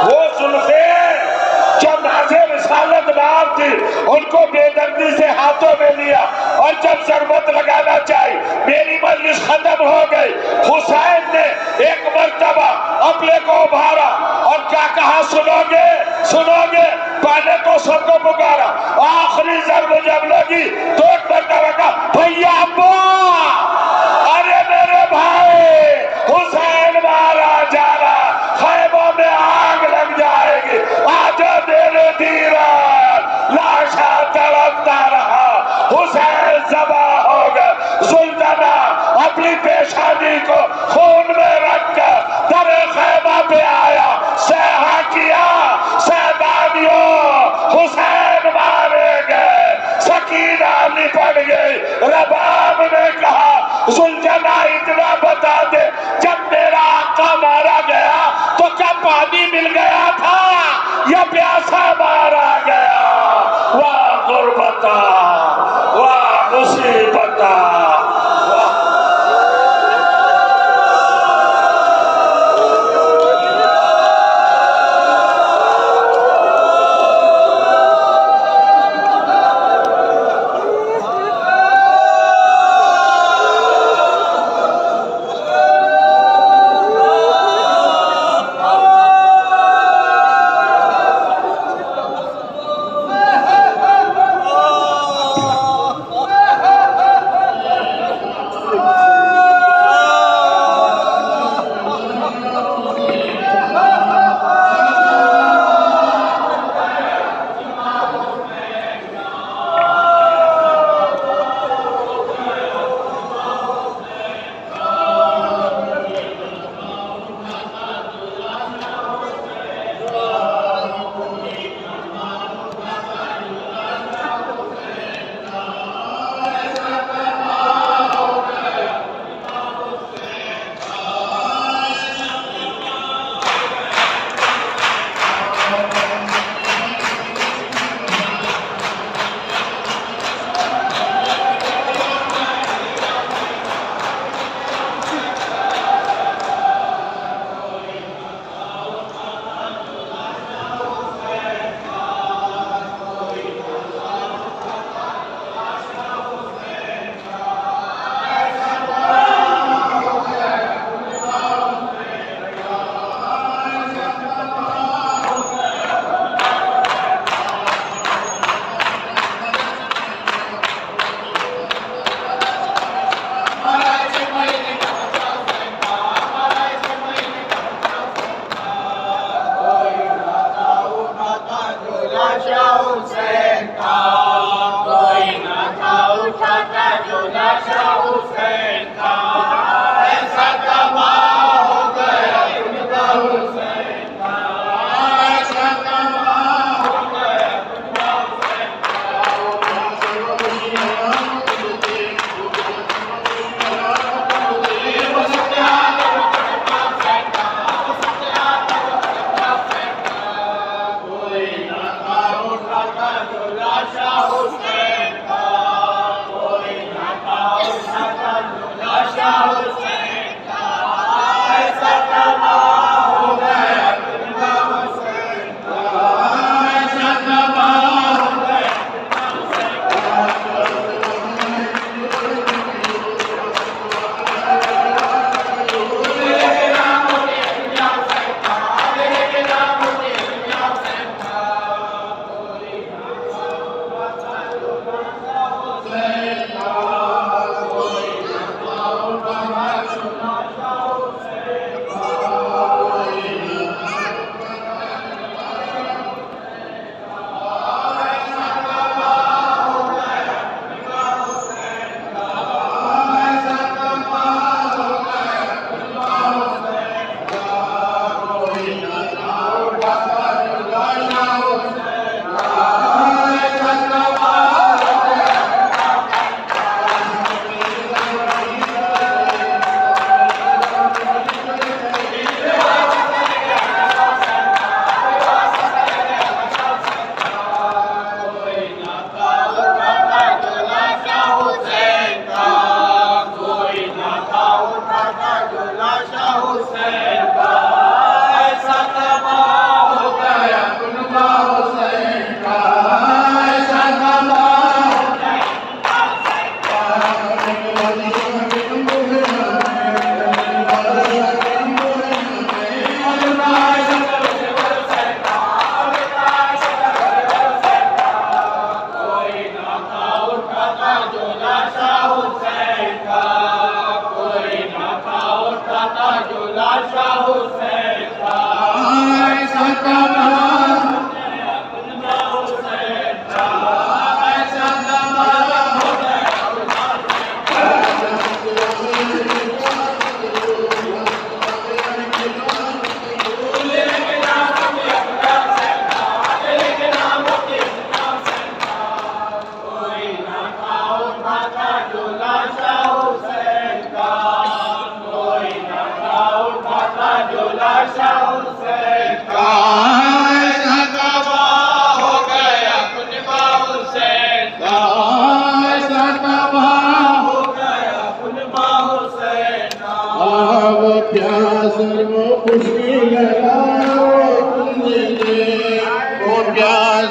وہ زلفیں جو نازِ رسالت نام تھی ان کو بے دردی سے ہاتھوں میں لیا، اور جب ضربت لگانا چاہی میری مجلس ختم ہو گئی۔ حسین نے ایک مرتبہ اپنے کو ابھارا اور کیا کہا، سنو گے سنو گے، پہلے تو سب کو پکارا، آخری ضرب جب لگی تو ایک مرتبہ کہا بھیا ابا، ارے میرے بھائی حسین مارا جا رہا، خیموں میں آگ لگ جائے گی، آجا میرے اپنی پیشانی کو خون میں رکھ کر در خیمہ پہ آیا، سیحا کیا، سیدانیوں حسین مارے گئے، سکینہ لپٹ گئی۔ رباب نے کہا زلجنا اتنا بتا دے، جب میرا آقا مارا گیا تو کیا پانی مل گیا تھا یا پیاسا مارا گیا؟ واہ غربتا، واہ مصیبتا،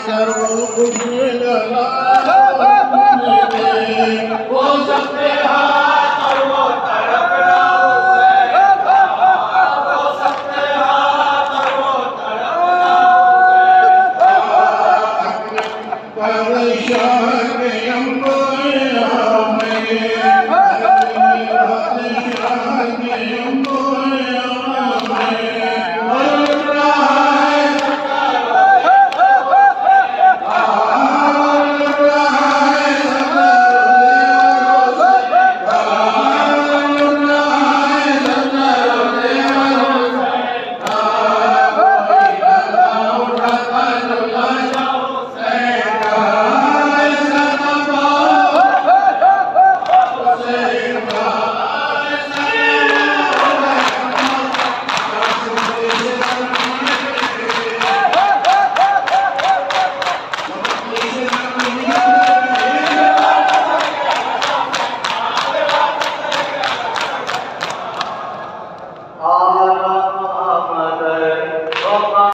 سرو کچھ لگا وہ سب